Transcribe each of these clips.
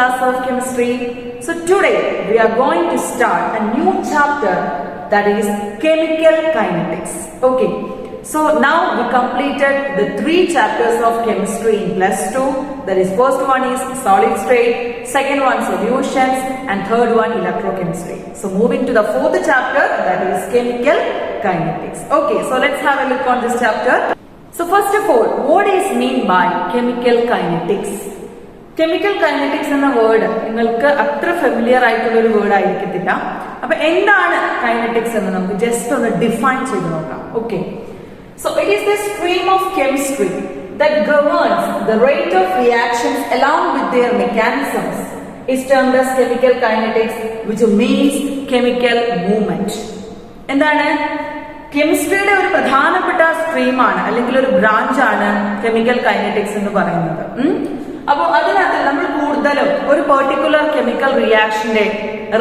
class of chemistry. So today we are going to start a new chapter, that is chemical kinetics. Okay, so now we completed the 3 chapters of chemistry in plus 2. That is, first one is solid state, second one solutions, and third one electrochemistry. So moving to the 4th chapter, that is chemical kinetics. Okay, so let's have a look on this chapter. So first of all, what is mean by chemical kinetics? Chemical kinetics എന്ന word നിങ്ങൾക്ക് അത്ര familiar ആയിട്ടുള്ള ഒരു word ആയിരിക്കത്തില്ല. അപ്പൊ എന്താണ് kinetics എന്ന് നമുക്ക് ജസ്റ്റ് ഒന്ന് ഡിഫൈൻ ചെയ്ത് നോക്കാം. Okay, so it is the stream of chemistry that governs the rate of reactions along with their mechanisms is termed as chemical kinetics, which means chemical movement. എന്താണ്? കെമിസ്ട്രിയുടെ ഒരു പ്രധാനപ്പെട്ട സ്ട്രീമാണ് അല്ലെങ്കിൽ ഒരു ബ്രാഞ്ച് ആണ് കെമിക്കൽ കൈനറ്റിക്സ് എന്ന് പറയുന്നത്. അപ്പോൾ അതിനകത്ത് നമ്മൾ കൂടുതലും ഒരു പെർട്ടിക്കുലർ കെമിക്കൽ റിയാക്ഷന്റെ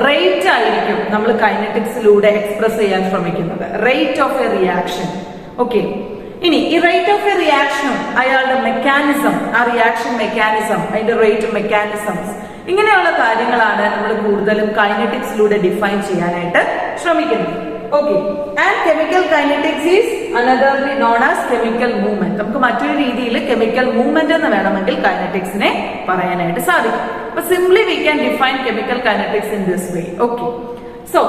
റേറ്റ് ആയിരിക്കും നമ്മൾ കൈനറ്റിക്സിലൂടെ എക്സ്പ്രസ് ചെയ്യാൻ ശ്രമിക്കുന്നത്. Rate of a reaction. Okay, ഇനി ഈ റേറ്റ് ഓഫ് എ റിയാക്ഷനും അയാളുടെ മെക്കാനിസം, ആ റിയാക്ഷൻ മെക്കാനിസം, അതിന്റെ റേറ്റ് മെക്കാനിസംസ്, ഇങ്ങനെയുള്ള കാര്യങ്ങളാണ് നമ്മൾ കൂടുതലും കൈനറ്റിക്സിലൂടെ ഡിഫൈൻ ചെയ്യാനായിട്ട് ശ്രമിക്കുന്നത്. Okay, and chemical kinetics is anotherly known as chemical movement. നമുക്ക് മറ്റൊരു രീതിയിൽ chemical movement എന്ന് വേണമെങ്കിൽ കൈനറ്റിക്സിനെ പറയാനായിട്ട് സാധിക്കും. But simply we can define chemical kinetics in this way. Okay, so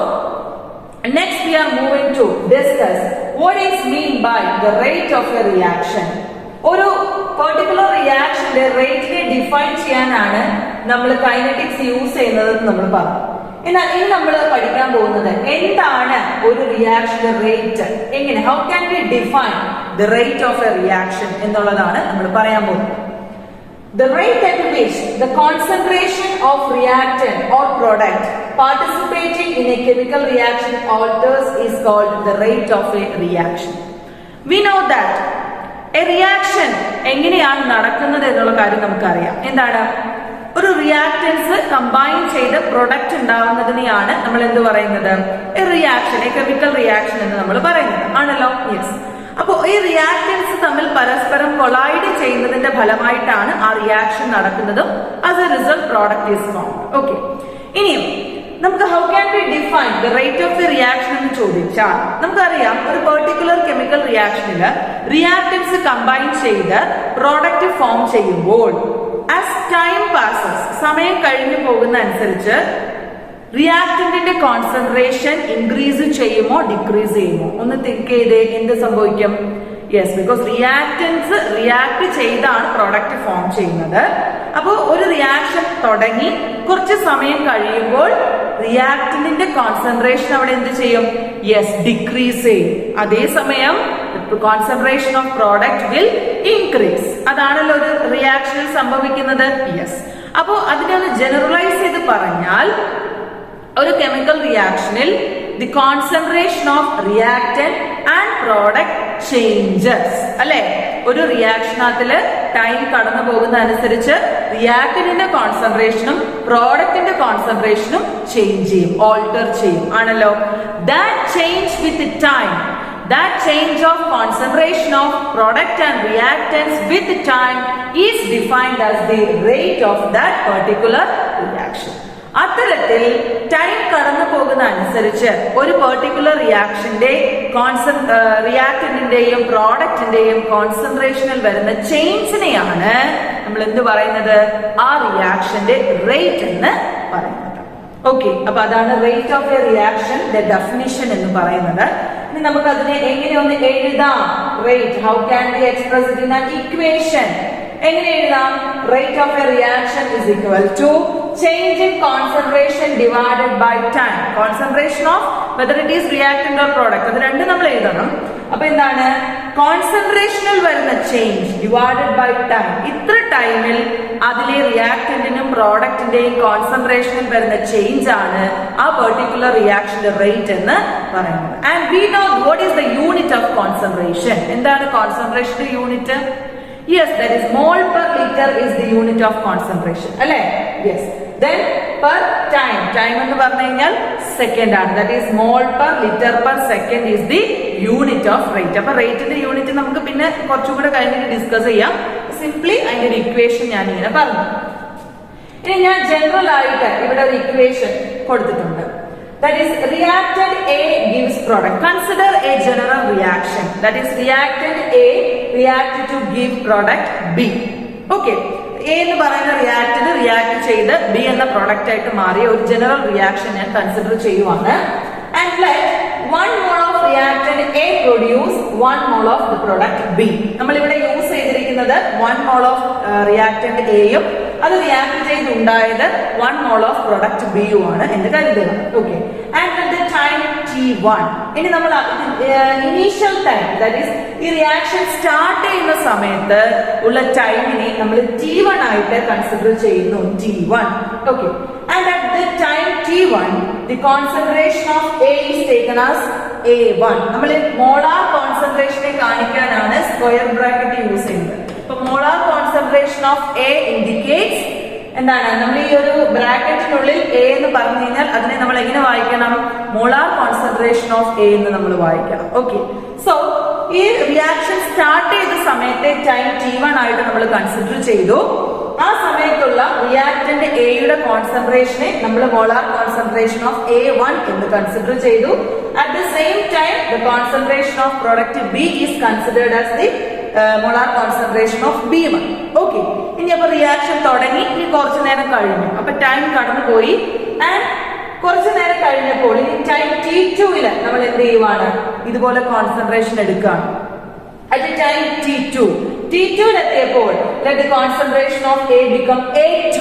next we are moving to discuss what is mean by the rate of a reaction. ഒരു particular റിയാക്ഷന്റെ റേറ്റിനെ define ചെയ്യാനാണ് നമ്മൾ kinetics use ചെയ്യുന്നത് നമ്മൾ പറഞ്ഞു. എന്നാൽ ഇനി നമ്മൾ പഠിക്കാൻ പോകുന്നത് എന്താണ് ഒരു റിയാക്ഷന്റെ റേറ്റ്, എങ്ങനെ, how can we define the rate of a reaction എന്നുള്ളതാണ് നമ്മൾ പറയാൻ പോകുന്നത്. The rate at which the concentration of reactant or product participating in a chemical reaction alters is called the rate of a reaction. We know that a reaction എങ്ങനെയാണ് നടക്കുന്നത് എന്നുള്ള കാര്യം നമുക്കറിയാം. എന്താണ്? ഒരു റിയാക്ടൻസ് കമ്പൈൻ ചെയ്ത് പ്രൊഡക്റ്റ് ഉണ്ടാവുന്നതിനെയാണ് നമ്മൾ എന്ത് പറയുന്നത്? A reaction, A chemical reaction എന്ന് നമ്മൾ പറയുന്നത് ആണല്ലോ. യെസ്. അപ്പോൾ ഈ റിയാക്ടൻസ് തമ്മിൽ പരസ്പരം കൊളൈഡ് ചെയ്യുന്നതിന്റെ ഫലമായിട്ടാണ് ആ റിയാക്ഷൻ നടക്കുന്നതും as A result product is formed. Okay, ഇനിയും നമുക്ക് how can B define the rate of the reaction എന്ന് ചോദിച്ചാൽ നമുക്കറിയാം, ഒരു പെർട്ടിക്കുലർ കെമിക്കൽ റിയാക്ഷനിൽ റിയാക്ടൻസ് കമ്പൈൻ ചെയ്ത് പ്രോഡക്റ്റ് ഫോം ചെയ്യുമ്പോൾ as time passes, സമയം കഴിഞ്ഞു പോകുന്ന അനുസരിച്ച് റിയാക്ടന്റിന്റെ കോൺസെൻട്രേഷൻ ഇൻക്രീസ് ചെയ്യുമോ ഡിക്രീസ് ചെയ്യുമോ? ഒന്ന് തിങ്ക് ചെയ്തേ, എന്ത് സംഭവിക്കും? യെസ്, ബിക്കോസ് റിയാക്ടൻസ് റിയാക്ട് ചെയ്താണ് പ്രോഡക്റ്റ് ഫോം ചെയ്യുന്നത്. അപ്പോൾ ഒരു റിയാക്ഷൻ തുടങ്ങി കുറച്ച് സമയം കഴിയുമ്പോൾ റിയാക്ടന്റിന്റെ കോൺസെൻട്രേഷൻ അവിടെ എന്ത് ചെയ്യും? യെസ്, ഡിക്രീസ് ചെയ്യും. അതേസമയം concentration of product will increase. അതാണല്ലോ ഒരു റിയാക്ഷനിൽ സംഭവിക്കുന്നത്. യെസ്, അപ്പോ അതിനെ ഒന്ന് ജനറലൈസ് ചെയ്ത് പറഞ്ഞാൽ ഒരു കെമിക്കൽ റിയാക്ഷനിൽ the concentration of reactant and product changes, അല്ലെ? ഒരു റിയാക്ഷനകത്തില് ടൈം കടന്നു പോകുന്ന അനുസരിച്ച് റിയാക്ടന്റിന്റെ കോൺസെൻട്രേഷനും പ്രോഡക്റ്റിന്റെ കോൺസെൻട്രേഷനും ചേഞ്ച് ചെയ്യും, ഓൾട്ടർ ചെയ്യും ആണല്ലോ. That change with time, that change of concentration of product and reactants with time is defined as the rate of that particular reaction. അത്തരത്തിൽ time കടന്നു പോകുന്ന അനുസരിച്ച് ഒരു പെർട്ടിക്കുലർ റിയാക്ഷന്റെ റിയാക്ടന്റിന്റെയും പ്രോഡക്റ്റിന്റെയും കോൺസെൻട്രേഷനിൽ വരുന്ന ചേഞ്ചിനെയാണ് നമ്മൾ എന്ത് പറയുന്നത്? ആ റിയാക്ഷന്റെ റേറ്റ് എന്ന് പറയുന്നത്. ഓക്കെ, അപ്പൊ അതാണ് rate of a reaction definition എന്ന് പറയുന്നത്. ഇനി നമുക്ക് അതിനെ എങ്ങനെ ഒന്ന് എഴുതാം? Rate, how can be express it in an equation? എങ്ങനെ എഴുതാം? Rate of a reaction is equal to change in concentration divided by time. Concentration of whether it is reactant or product, അത് രണ്ടും നമ്മൾ എഴുതണം. അപ്പൊ എന്താണ്? കോൺസെൻട്രേഷനിൽ വരുന്ന ചേഞ്ച് ഡിവൈഡഡ് ബൈ ടൈം. ഇത്ര ടൈമിൽ അതിലെ റിയാക്ടന്റിനും പ്രോഡക്റ്റിന്റെയും കോൺസെൻട്രേഷനിൽ വരുന്ന ചേഞ്ച് ആണ് ആ പെർട്ടിക്കുലർ റിയാക്ഷന്റെ റേറ്റ് എന്ന് പറയുന്നത്. And we know what is the unit of concentration. എന്താണ് കോൺസെൻട്രേഷന്റെ unit? Yes, that is mole per litre is the unit of concentration, അല്ലെ? Yes. Then per time, time എന്ന് പറഞ്ഞു കഴിഞ്ഞാൽ സെക്കൻഡ് ആണ്. That is mole per litre per second is the unit of rate. അപ്പൊ റേറ്റിന്റെ unit നമുക്ക് പിന്നെ കുറച്ചും കൂടെ കഴിഞ്ഞിട്ട് ഡിസ്കസ് ചെയ്യാം. സിംപ്ലി അതിന്റെ ഒരു ഇക്വേഷൻ ഞാൻ ഇങ്ങനെ പറഞ്ഞു. ഇനി ഞാൻ ജനറൽ ആയിട്ട് ഇവിടെ ഒരു ഇക്വേഷൻ കൊടുത്തിട്ടുണ്ട്. That is, reactant A gives product. Consider a general reaction. That is, reactant A react to give product B. Okay. A എന്ന് പറയുന്ന റിയാക്ടന്റ് റിയാക്ട് ചെയ്ത് B എന്ന പ്രൊഡക്റ്റ് ആയിട്ട് മാറിയ ഒരു ജനറൽ റിയാക്ഷൻ ഞാൻ കൺസിഡർ ചെയ്യുവാണ്. And let 1 mole of reactant A produce 1 mole of the product B. നമ്മൾ ഇവിടെ യൂസ് ചെയ്തിരിക്കുന്നത് 1 mole of reactant A യും അത് റിയാക്ട് ചെയ്തുണ്ടായത് 1 mole of product B യും ആണ് എന്ന് കരുതുക. ഓക്കെ. And at the time T1, ഇനി നമ്മൾ ഇനീഷ്യൽ ടൈം, ദാറ്റ് ഈസ് ഈ റിയാക്ഷൻ സ്റ്റാർട്ട് ചെയ്യുന്ന സമയത്ത് ഉള്ള ടൈമിനെ നമ്മൾ T1 ആയിട്ട് കൺസിഡർ ചെയ്യുന്നു. T1. Okay. And at the time T1, the concentration of A is taken as A1. നമ്മൾ മോളാർ കോൺസെൻട്രേഷനെ കാണിക്കാനാണ് സ്ക്വയർ ബ്രാക്കറ്റ് യൂസ് ചെയ്യുന്നത്. അപ്പൊ molar concentration of A indicates എന്താണ്? നമ്മൾ ഈ ഒരു ബ്രാക്കറ്റിനുള്ളിൽ A എന്ന് പറഞ്ഞു കഴിഞ്ഞാൽ അതിനെ നമ്മൾ എങ്ങനെ വായിക്കണം? മോളാർ കോൺസെൻട്രേഷൻ ഓഫ് A എന്ന് നമ്മൾ വായിക്കണം. ഓക്കെ. സോ ഈ റിയാക്ഷൻ സ്റ്റാർട്ട് ചെയ്ത സമയത്തെ ടൈം T1 ആയിട്ട് നമ്മൾ കൺസിഡർ ചെയ്തു. ആ സമയത്തുള്ള റിയാക്ടന്റ് എയുടെ കോൺസെൻട്രേഷനെ നമ്മൾ മോളാർ കോൺസെൻട്രേഷൻ ഓഫ് A1 എന്ന് കൺസിഡർ ചെയ്തു. At the same time the concentration of product B is considered as the molar concentration of B1. Okay. ഇനി അപ്പൊ റിയാക്ഷൻ തുടങ്ങി. ഇനി കുറച്ചു നേരം കഴിഞ്ഞു. അപ്പൊ ടൈം കടന്നുപോയി. ആൻഡ് കുറച്ചു നേരം കഴിഞ്ഞപ്പോൾ ഇനി ടൈം T2 നമ്മൾ എന്ത് ചെയ്യുവാണ്? ഇതുപോലെ കോൺസെൻട്രേഷൻ എടുക്കുകയാണ്. At the time T2 എത്തിയപ്പോൾ let the concentration of A become A2.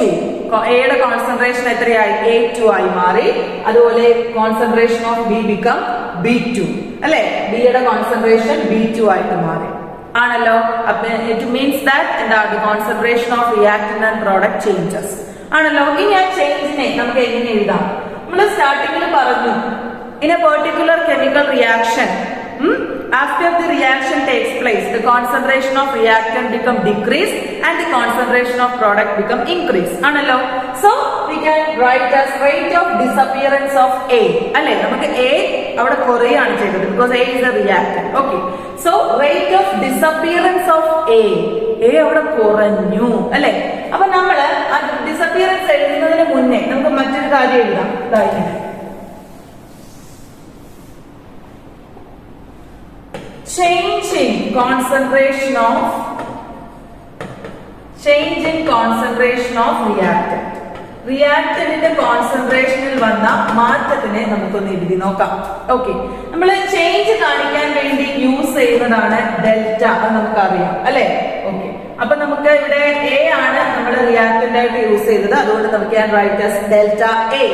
എയുടെ കോൺസെൻട്രേഷൻ എത്രയായി? A2 ആയി മാറി. അതുപോലെ concentration of B become B2. അല്ലെ? B യുടെ കോൺസെൻട്രേഷൻ B2 ആയിട്ട് മാറി. ആണല്ലോ. It means that the concentration of reactant and product changes. ആണല്ലോ. ഇനി ആ ചേഞ്ചിനെ നമുക്ക് എങ്ങനെ എഴുതാം? നമ്മൾ സ്റ്റാർട്ടിങ്ങിൽ പറഞ്ഞു, in a particular chemical reaction, after the reaction takes place, the concentration of reactant become decrease and the concentration of product become increase. Analo. So we can write as rate of disappearance of A. Alle, namakku A avada koreyanu cheythathu because A is a reactant. Okay. So rate of disappearance of A avada koranju. Alle. Appo nammal disappearance ezhudunnadinu munne namukku mattoru karyam ezhudam. Idayikku change in concentration of reactant. റിയാക്ടന്റിന്റെ കോൺസെൻട്രേഷനിൽ വന്ന മാറ്റത്തിനെ നമുക്കൊന്ന് എഴുതി നോക്കാം. Okay. നമ്മൾ change കാണിക്കാൻ വേണ്ടി use ചെയ്യുന്നതാണ് delta. അത് നമുക്കറിയാം അല്ലെ? ഓക്കെ. അപ്പൊ നമുക്ക് ഇവിടെ A ആണ് നമ്മൾ റിയാക്ടന്റ് ആയിട്ട് യൂസ് ചെയ്തത്. അതുകൊണ്ട് നമുക്ക് ഞാൻ write as delta A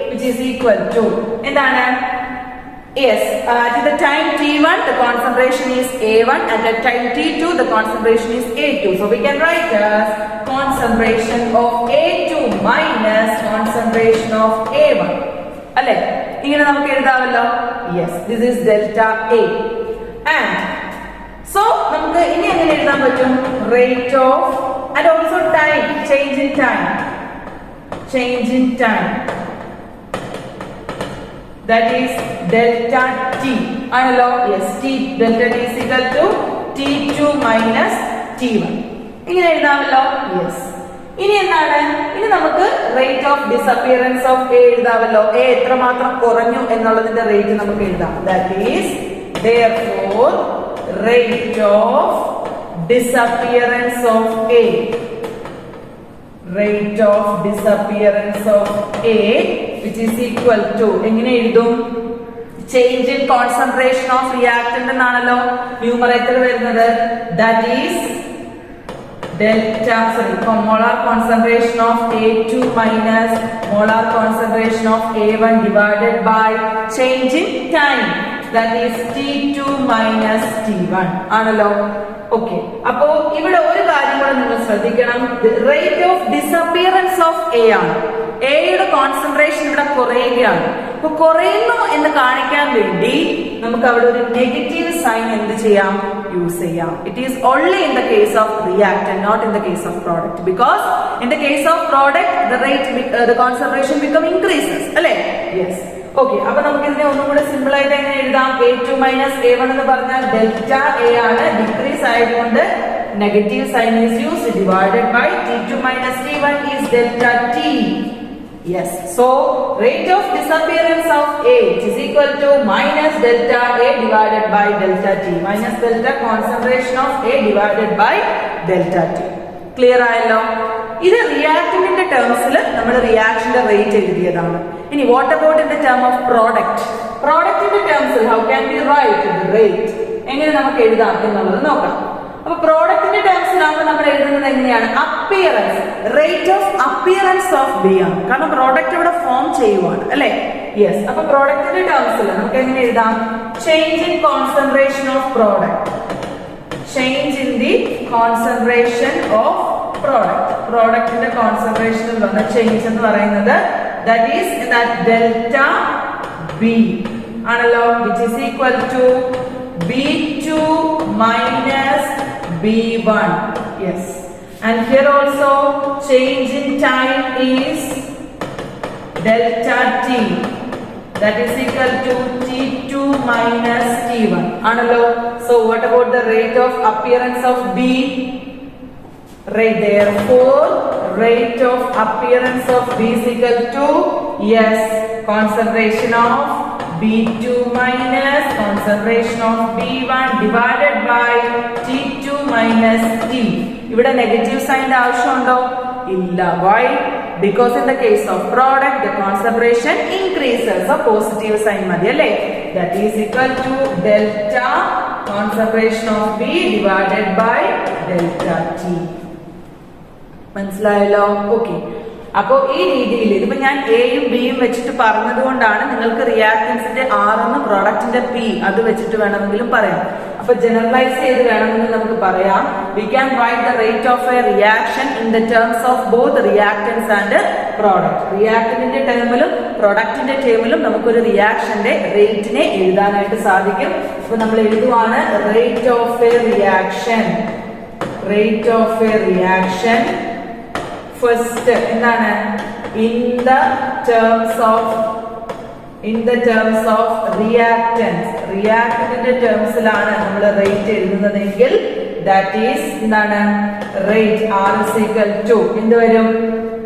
which is equal to എന്താണ്? Yes, at the time T1 the concentration is A1 and at time T2 the concentration is A2. So we can write as concentration of A2 minus concentration of A1. അല്ലേ? ഇങ്ങനെ നമുക്ക് എഴുതാമല്ലോ. Yes, this is delta A. And so നമുക്ക് ഇനി എങ്ങനെ എഴുതാൻ പറ്റും? Rate of and also time, change in time. That is delta T. ആണല്ലോ. Yes, delta T is equal to T2 minus T1. ഇങ്ങനെ എഴുതാമല്ലോ. Yes. ഇനി എന്താണ്? ഇനി നമുക്ക് rate of disappearance of A എഴുതാമല്ലോ. A എത്രമാത്രം കുറഞ്ഞു എന്നുള്ളതിന്റെ റേറ്റ് നമുക്ക് എഴുതാം. That is therefore rate of disappearance of A. Rate of disappearance of A which is equal to എങ്ങനെ എഴുതും? Change in concentration of reactant എന്നാണല്ലോ ന്യൂമറേറ്റർ വരുന്നത്. That is molar concentration of A2 minus molar concentration of A1 divided by change in time. That is T2 minus T1 ആണല്ലോ. Okay. അപ്പോ ഇവിടെ ഒരു കാര്യം കൂടെ നിങ്ങൾ ശ്രദ്ധിക്കണം. Rate of disappearance of A ആണ്. എയുടെ കോൺസെൻട്രേഷൻ ഇവിടെ കുറയുകയാണ്. അപ്പൊ കുറയുന്നു എന്ന് കാണിക്കാൻ വേണ്ടി നമുക്ക് അവിടെ ഒരു നെഗറ്റീവ് സൈൻ എന്ത് ചെയ്യാം? യൂസ് ചെയ്യാം. It is only in the case of reactant, not in the case of product. Because in the case of product the concentration become increases അല്ലേ? യെസ്. ഓക്കെ. അപ്പൊ നമുക്ക് ഇതിനെ ഒന്നും കൂടെ സിമ്പിൾ ആയിട്ട് എങ്ങനെ എഴുതാം? A2 മൈനസ് A1 എന്ന് പറഞ്ഞാൽ ഡെൽറ്റ A ആണ്. ഡിക്രീസ് ആയതുകൊണ്ട് negative sign is used, divided by T2 minus T1 is delta T. Yes, so rate of disappearance of A is equal to minus delta A divided by delta T, minus delta concentration of A divided by delta T. Clear ആയല്ലോ? ഇത് റിയാക്ടന്റിന്റെ ടേംസിൽ നമ്മൾ റിയാക്ഷന്റെ rate എഴുതിയതാണ്. ഇനി what about in the term of product? പ്രോഡക്റ്റിന്റെ ടേംസിൽ how can be write the rate? എങ്ങനെ നമുക്ക് എഴുതാം എന്നുള്ളത് നോക്കാം. അപ്പൊ പ്രോഡക്റ്റിന്റെ ടേംസിലാകുമ്പോൾ നമ്മൾ എഴുതുന്നത് എങ്ങനെയാണ്? Appearance, rate of appearance of B ആണ്. കാരണം പ്രോഡക്റ്റ് ഇവിടെ ഫോം ചെയ്യുവാണ് അല്ലെ? യെസ്. അപ്പൊ പ്രോഡക്റ്റിന്റെ ടേംസിൽ നമുക്ക് എങ്ങനെ എഴുതാം? Change in concentration of product, change in the concentration of product. പ്രോഡക്റ്റിന്റെ കോൺസെൻട്രേഷനിൽ വന്ന ചേഞ്ച് എന്ന് പറയുന്നത് that is that delta B ആണല്ലോ, which is equal to B2 minus B1. Yes, and here also change in time is delta T, that is equal to T2 minus T1 ആണല്ലോ. So what about the rate of appearance of B? Right, therefore rate of appearance of B is equal to, yes, concentration of B2 minus concentration of B1 divided by T2 minus T. ഇവിടെ negative sign ആവശ്യമുണ്ടോ? ഇല്ല. Why? Because in the case of product the concentration increases. So positive sign മതി അല്ലേ? That is equal to delta concentration of B divided by delta T. മനസ്സിലായല്ലോ? Okay. അപ്പോ ഈ രീതിയിൽ ഇതിപ്പോ ഞാൻ എയും ബിയും വെച്ചിട്ട് പറഞ്ഞതുകൊണ്ടാണ് നിങ്ങൾക്ക് റിയാക്ടൻസിന്റെ ആർ എന്ന് പ്രൊഡക്റ്റിന്റെ പി അത് വെച്ചിട്ട് വേണമെങ്കിലും പറയാം. അപ്പൊ ജനറലൈസ് ചെയ്ത് വേണമെങ്കിൽ നമുക്ക് പറയാം, we can write the rate of a reaction in the terms of both reactants and product. റിയാക്ടന്റിന്റെ ടേമിലും പ്രൊഡക്റ്റിന്റെ ടേമിലും നമുക്കൊരു റിയാക്ഷന്റെ റേറ്റിനെ എഴുതാനായിട്ട് സാധിക്കും. അപ്പൊ നമ്മൾ എഴുതുവാണ് rate of a reaction, rate of a reaction first എന്താണ്? In the terms of reactants. റിയാക്ടന്റിന്റെ ടേംസിലാണ് നമ്മൾ റേറ്റ് എഴുതുന്നതെങ്കിൽ ദാറ്റ് ഈസ് എന്താണ്? Rate R is equal to എന്ത് വരും?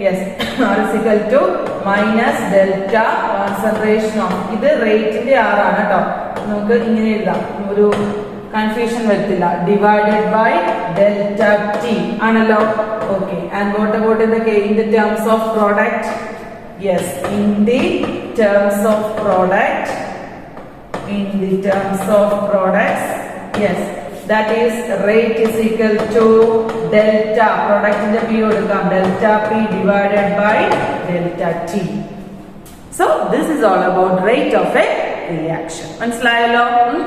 Yes, R is equal to minus delta concentration of, ഇത് റേറ്റിന്റെ ആർ ആണ് കേട്ടോ. നമുക്ക് ഇങ്ങനെ എഴുതാം, ഒരു കൺഫ്യൂഷൻ വരത്തില്ല, ഡിവൈഡഡ് ബൈ ഡെൽറ്റ ടി ആണല്ലോ. Okay, and what about in the terms of product? Yes, in the terms of products, yes, that is rate is equal to delta product in the p കൊടുക്കാം, delta p divided by delta t. So this is all about rate of a reaction. മനസ്സിലായല്ലോ?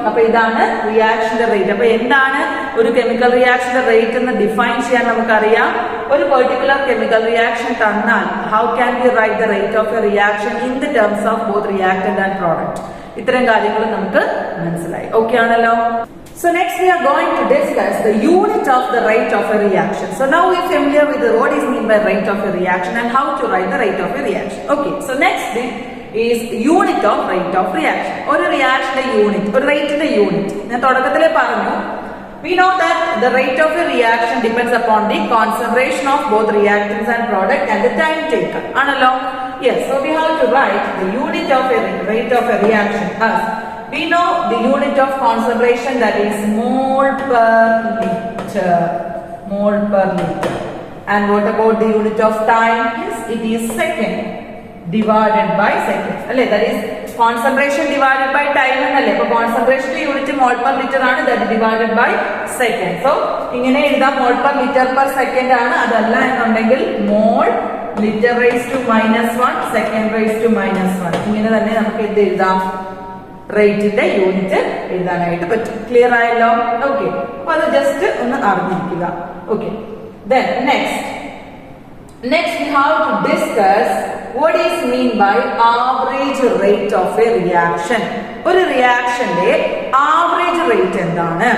അപ്പൊ ഇതാണ് റിയാക്ഷന്റെ rate. അപ്പൊ എന്താണ് ഒരു chemical റിയാക്ഷന്റെ rate എന്ന് define ചെയ്യാൻ നമുക്കറിയാം. ഒരു പെർട്ടിക്കുലർ കെമിക്കൽ റിയാക്ഷൻ തന്നാൽ how can we right the rate of a reaction in the terms of both reactant and product. ഇത്തരം കാര്യങ്ങൾ നമുക്ക് മനസ്സിലായി. ഓക്കെ ആണല്ലോ? So next we are going to discuss the unit of the rate of a reaction. So now we are familiar with what is meant by rate of a reaction and how to write the rate of a reaction. Okay, so next thing is unit of rate of reaction. ഒരു റിയാക്ഷന്റെ unit, ഒരു റേറ്റിന്റെ unit ഞാൻ തുടക്കത്തിലേ പറഞ്ഞു. We know that the rate of a reaction depends upon the concentration of both reactants and product and the time taken. ആണല്ലോ? Yes, so we have to write the unit of a rate of a reaction as we know the unit of concentration, that is mole per liter, mole per liter. And what about the unit of time? Yes, it is second divided by second. Alle, that is concentration divided by time എന്നല്ലേ? അപ്പോൾ concentration unit mole per liter ആണ്, that divided by second. So ഇങ്ങനെ എഴുതാം, mole per liter per second ആണ്. അതല്ല എന്നുണ്ടെങ്കിൽ mole liter raised to -1 second raised to -1. ഇങ്ങനെ തന്നെ നമുക്ക് എന്ത് എഴുതാം? റേറ്റിന്റെ യൂണിറ്റ് എഴുതാനായിട്ട് പറ്റും. ക്ലിയർ ആയല്ലോ? ഓക്കെ, അപ്പൊ അത് ജസ്റ്റ് ഒന്ന് അറിഞ്ഞിരിക്കുക. Okay, then next we have to discuss what is mean by average rate of a reaction. ഒരു റിയാക്ഷന്റെ ആവറേജ് റേറ്റ് എന്താണ്?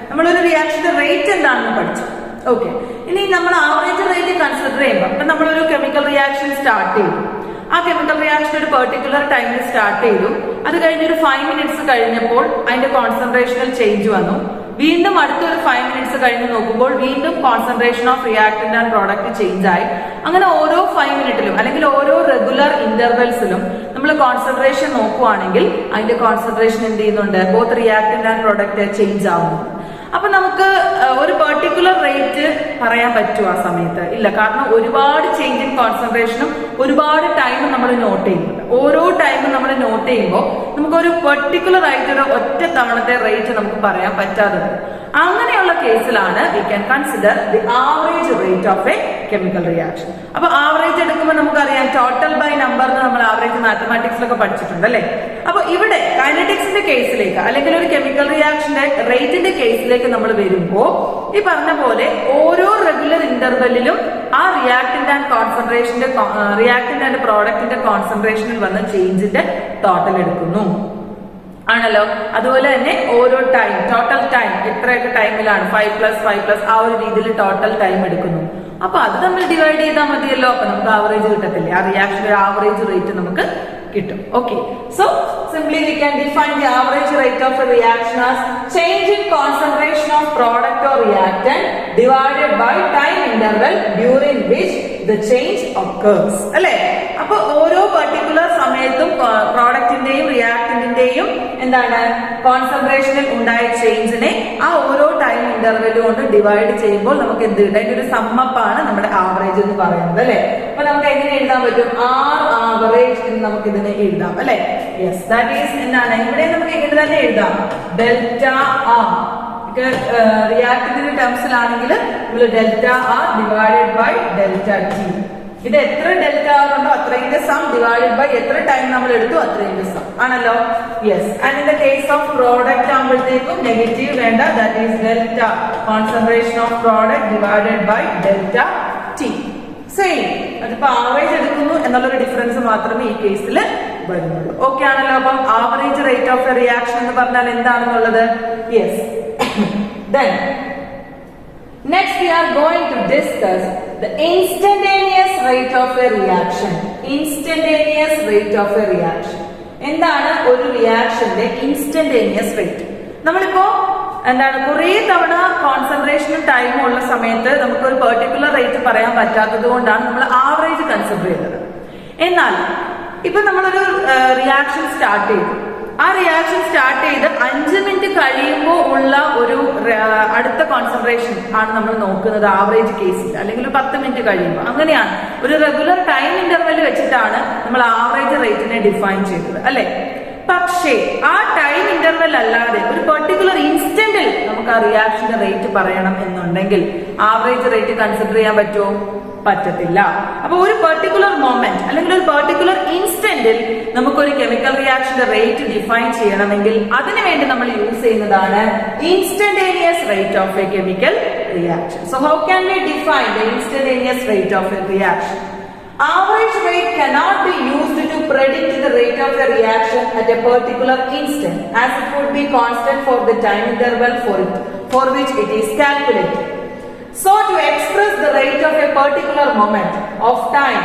നമ്മളൊരു റിയാക്ഷന്റെ റേറ്റ് എന്താണെന്ന് പഠിച്ചു. ഓക്കെ, ഇനി നമ്മൾ ആവറേജ് റേറ്റ് കൺസിഡർ ചെയ്യുമ്പോൾ ഇപ്പൊ നമ്മളൊരു കെമിക്കൽ റിയാക്ഷൻ സ്റ്റാർട്ട് ചെയ്തു. ആ കെമിക്കൽ റിയാക്ഷൻ ഒരു പെർട്ടിക്കുലർ ടൈമിൽ സ്റ്റാർട്ട് ചെയ്തു. അത് കഴിഞ്ഞൊരു 5 minutes കഴിഞ്ഞപ്പോൾ അതിന്റെ കോൺസെൻട്രേഷനിൽ ചേഞ്ച് വന്നു. വീണ്ടും അടുത്തൊരു 5 മിനിറ്റ്സ് കഴിഞ്ഞ് നോക്കുമ്പോൾ വീണ്ടും concentration of reactant and product change ആയി. അങ്ങനെ ഓരോ 5 മിനിറ്റിലും അല്ലെങ്കിൽ ഓരോ റെഗുലർ ഇന്റർവെൽസിലും നമ്മൾ കോൺസെൻട്രേഷൻ നോക്കുവാണെങ്കിൽ അതിന്റെ കോൺസെൻട്രേഷൻ എന്ത് ചെയ്യുന്നുണ്ട്, both reactant and product change ആവുന്നു. അപ്പൊ നമുക്ക് ഒരു പെർട്ടിക്കുലർ റേറ്റ് പറയാൻ പറ്റുമോ ആ സമയത്ത്? ഇല്ല. കാരണം ഒരുപാട് ചേഞ്ച് ഇൻ കോൺസെൻട്രേഷനും ഒരുപാട് ടൈം നമ്മൾ നോട്ട് ചെയ്യുന്നുണ്ട്. ഓരോ ടൈമും നമ്മൾ നോട്ട് ചെയ്യുമ്പോൾ നമുക്ക് ഒരു പെർട്ടിക്കുലർ ആയിട്ടൊരു ഒറ്റ തവണത്തെ റേറ്റ് നമുക്ക് പറയാൻ പറ്റാതെ വരും. അങ്ങനെയുള്ള കേസിലാണ് we can consider the average rate of A chemical reaction. അപ്പൊ ആവറേജ് എടുക്കുമ്പോൾ നമുക്കറിയാം ടോട്ടൽ ബൈ നമ്പർ നമ്മൾ ആവറേജ് മാത്തമാറ്റിക്സിലൊക്കെ പഠിച്ചിട്ടുണ്ട് അല്ലെ. അപ്പൊ ഇവിടെ കൈനറ്റിക്സിന്റെ കേസിലേക്ക് അല്ലെങ്കിൽ ഒരു കെമിക്കൽ റിയാക്ഷന്റെ റേറ്റിന്റെ കേസിലേക്ക് നമ്മൾ വരുമ്പോ ഈ പറഞ്ഞ പോലെ ഓരോ റെഗുലർ ഇന്റർവെല്ലിലും ആ റിയാക്ടന്റ് ആൻഡ് കോൺസെൻട്രേഷന്റെ റിയാക്ടന്റ് ആൻഡ് പ്രോഡക്റ്റിന്റെ കോൺസെൻട്രേഷനിൽ വന്ന ചേഞ്ചിന്റെ ടോട്ടൽ എടുക്കുന്നു ആണല്ലോ. അതുപോലെ തന്നെ ഓരോ ടൈം ടോട്ടൽ ടൈം എത്രയൊക്കെ ടൈമിലാണ് 5+5+ ആ ഒരു രീതിയിൽ ടോട്ടൽ ടൈം എടുക്കുന്നു. അപ്പൊ അത് നമ്മൾ ഡിവൈഡ് ചെയ്താൽ മതിയല്ലോ. അപ്പൊ നമുക്ക് ആവറേജ് കിട്ടത്തില്ലേ, ആ റിയാക്ഷന്റെ ആവറേജ് റേറ്റ് നമുക്ക് കിട്ടും. Okay, so simply we can define the average rate of a reaction as change in concentration of product or reactant divided by time interval during which the change occurs അല്ലെ. അപ്പൊ ഓരോ particular സമയത്തും പ്രോഡക്റ്റിന്റെയും റിയാക്ടന്റിന്റെയും എന്താണ് കോൺസെൻട്രേഷനിൽ ഉണ്ടായ ചേഞ്ചിനെ ആ ഓരോ ടൈം ഇന്റർവെൽ കൊണ്ട് divide ചെയ്യുമ്പോൾ നമുക്ക് എന്ത് കിട്ടും? അതിന്റെ ഒരു സമ്മപ്പാണ് നമ്മുടെ ആവറേജ് എന്ന് പറയുന്നത് അല്ലെ. അപ്പൊ നമുക്ക് എങ്ങനെ എഴുതാൻ പറ്റും? ആർ ആവറേജ് എന്ന് നമുക്ക് ഇതിനെ എഴുതാം അല്ലെ. യെസ്, ദാറ്റ് ഈസ് എന്താണ് ഇവിടെ നമുക്ക് ഇങ്ങനെ തന്നെ എഴുതാം, ഡെൽറ്റ ആർ. റിയാക്ടന്റിന്റെ ടേംസിലാണെങ്കിൽ നമ്മൾ delta R divided by delta T. ഇത് എത്ര ഡെൽറ്റ ആർ ഉണ്ടോ അത്രയും സം ഡിവൈഡഡ് ബൈ എത്ര ടൈം നമ്മൾ എടുത്തു അത്രയും സം ആണല്ലോ. Yes, and in the case of product ആകുമ്പോഴത്തേക്കും നെഗറ്റീവ് വേണ്ട, that is delta concentration of product divided by delta T. Same, അതിപ്പോ ആവറേജ് എടുക്കുന്നു എന്നുള്ളൊരു ഡിഫറൻസ് മാത്രമേ ഈ കേസിൽ വരുന്നുള്ളൂ. ഓക്കെ ആണല്ലോ. അപ്പം average rate of a reaction എന്ന് പറഞ്ഞാൽ എന്താണെന്നുള്ളത്. Yes, then next we are going to discuss the instantaneous rate of a reaction. Instantaneous rate of a reaction എന്താണ് ഒരു റിയാക്ഷന്റെ ഇൻസ്റ്റന്റേനിയസ് റേറ്റ്? നമ്മളിപ്പോ എന്താണ് കുറെ തവണ കോൺസെൻട്രേഷനും ടൈമും ഉള്ള സമയത്ത് നമുക്ക് ഒരു പെർട്ടിക്കുലർ റേറ്റ് പറയാൻ പറ്റാത്തത് കൊണ്ടാണ് നമ്മൾ ആവറേജ് കൺസിഡർ ചെയ്തത്. എന്നാൽ ഇപ്പൊ നമ്മളൊരു റിയാക്ഷൻ സ്റ്റാർട്ട് ചെയ്തു, ആ റിയാക്ഷൻ സ്റ്റാർട്ട് ചെയ്ത് 5 മിനിറ്റ് കഴിയുമ്പോൾ ഉള്ള ഒരു അടുത്ത കോൺസെൻട്രേഷൻ ആണ് നമ്മൾ നോക്കുന്നത് ആവറേജ് കേസിൽ, അല്ലെങ്കിൽ ഒരു 10 മിനിറ്റ് കഴിയുമ്പോൾ. അങ്ങനെയാണ് ഒരു റെഗുലർ ടൈം ഇന്റർവെൽ വെച്ചിട്ടാണ് നമ്മൾ ആവറേജ് റേറ്റിനെ ഡിഫൈൻ ചെയ്തത് അല്ലെ. പക്ഷേ ആ ടൈം ഇന്റർവെൽ അല്ലാതെ ഒരു പെർട്ടിക്കുലർ ഇൻസ്റ്റന്റിൽ നമുക്ക് ആ റിയാക്ഷന്റെ റേറ്റ് പറയണം എന്നുണ്ടെങ്കിൽ ആവറേജ് റേറ്റ് കൺസിഡർ ചെയ്യാൻ പറ്റുമോ? പറ്റത്തില്ല. അപ്പൊ ഒരു പെർട്ടിക്കുലർ മൊമെന്റ് അല്ലെങ്കിൽ ഒരു പെർട്ടിക്കുലർ ഇൻസ്റ്റന്റിൽ നമുക്കൊരു കെമിക്കൽ റിയാക്ഷന്റെ റേറ്റ് ഡിഫൈൻ ചെയ്യണമെങ്കിൽ അതിനുവേണ്ടി നമ്മൾ യൂസ് ചെയ്യുന്നതാണ് instantaneous rate of A chemical reaction. So how can we define the instantaneous rate of a reaction? Average rate cannot be used to predict the rate of a reaction at a particular instant, as it would be constant for the time interval for which it is calculated. So to express the rate of a particular moment of time,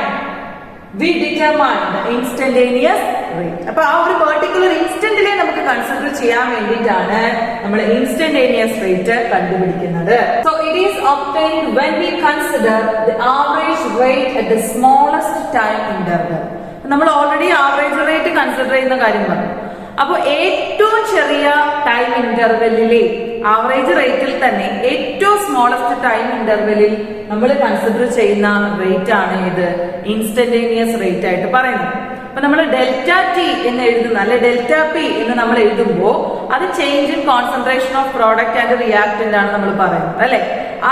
we determine the instantaneous rate. അപ്പോൾ ആ ഒരു particular ഇൻസ്റ്റന്റിലെ നമുക്ക് consider ചെയ്യാൻ വേണ്ടിയിട്ടാണ് നമ്മൾ instantaneous rate കണ്ടുപിടിക്കുന്നത്. So it is obtained when we consider the average rate at the smallest time interval. നമ്മൾ already average rate consider ചെയ്യുന്ന കാര്യം പറഞ്ഞു. അപ്പോൾ ഏറ്റവും ചെറിയ ടൈം ഇന്റർവെല്ലിലെ ആവറേജ് റേറ്റിൽ തന്നെ ഏറ്റവും സ്മോളസ്റ്റ് ടൈം ഇന്റർവെല്ലിൽ നമ്മൾ കൺസിഡർ ചെയ്യുന്ന റേറ്റ് ആണ് ഇത് ഇൻസ്റ്റന്റേനിയസ് റേറ്റ് ആയിട്ട് പറയുന്നത്. അപ്പൊ നമ്മൾ ഡെൽറ്റ ടി എന്ന് എഴുതുന്ന അല്ലെ ഡെൽറ്റ പി എന്ന് നമ്മൾ എഴുതുമ്പോൾ അത് change in concentration of product and reactant ആണ് നമ്മൾ പറയുന്നത് അല്ലെ.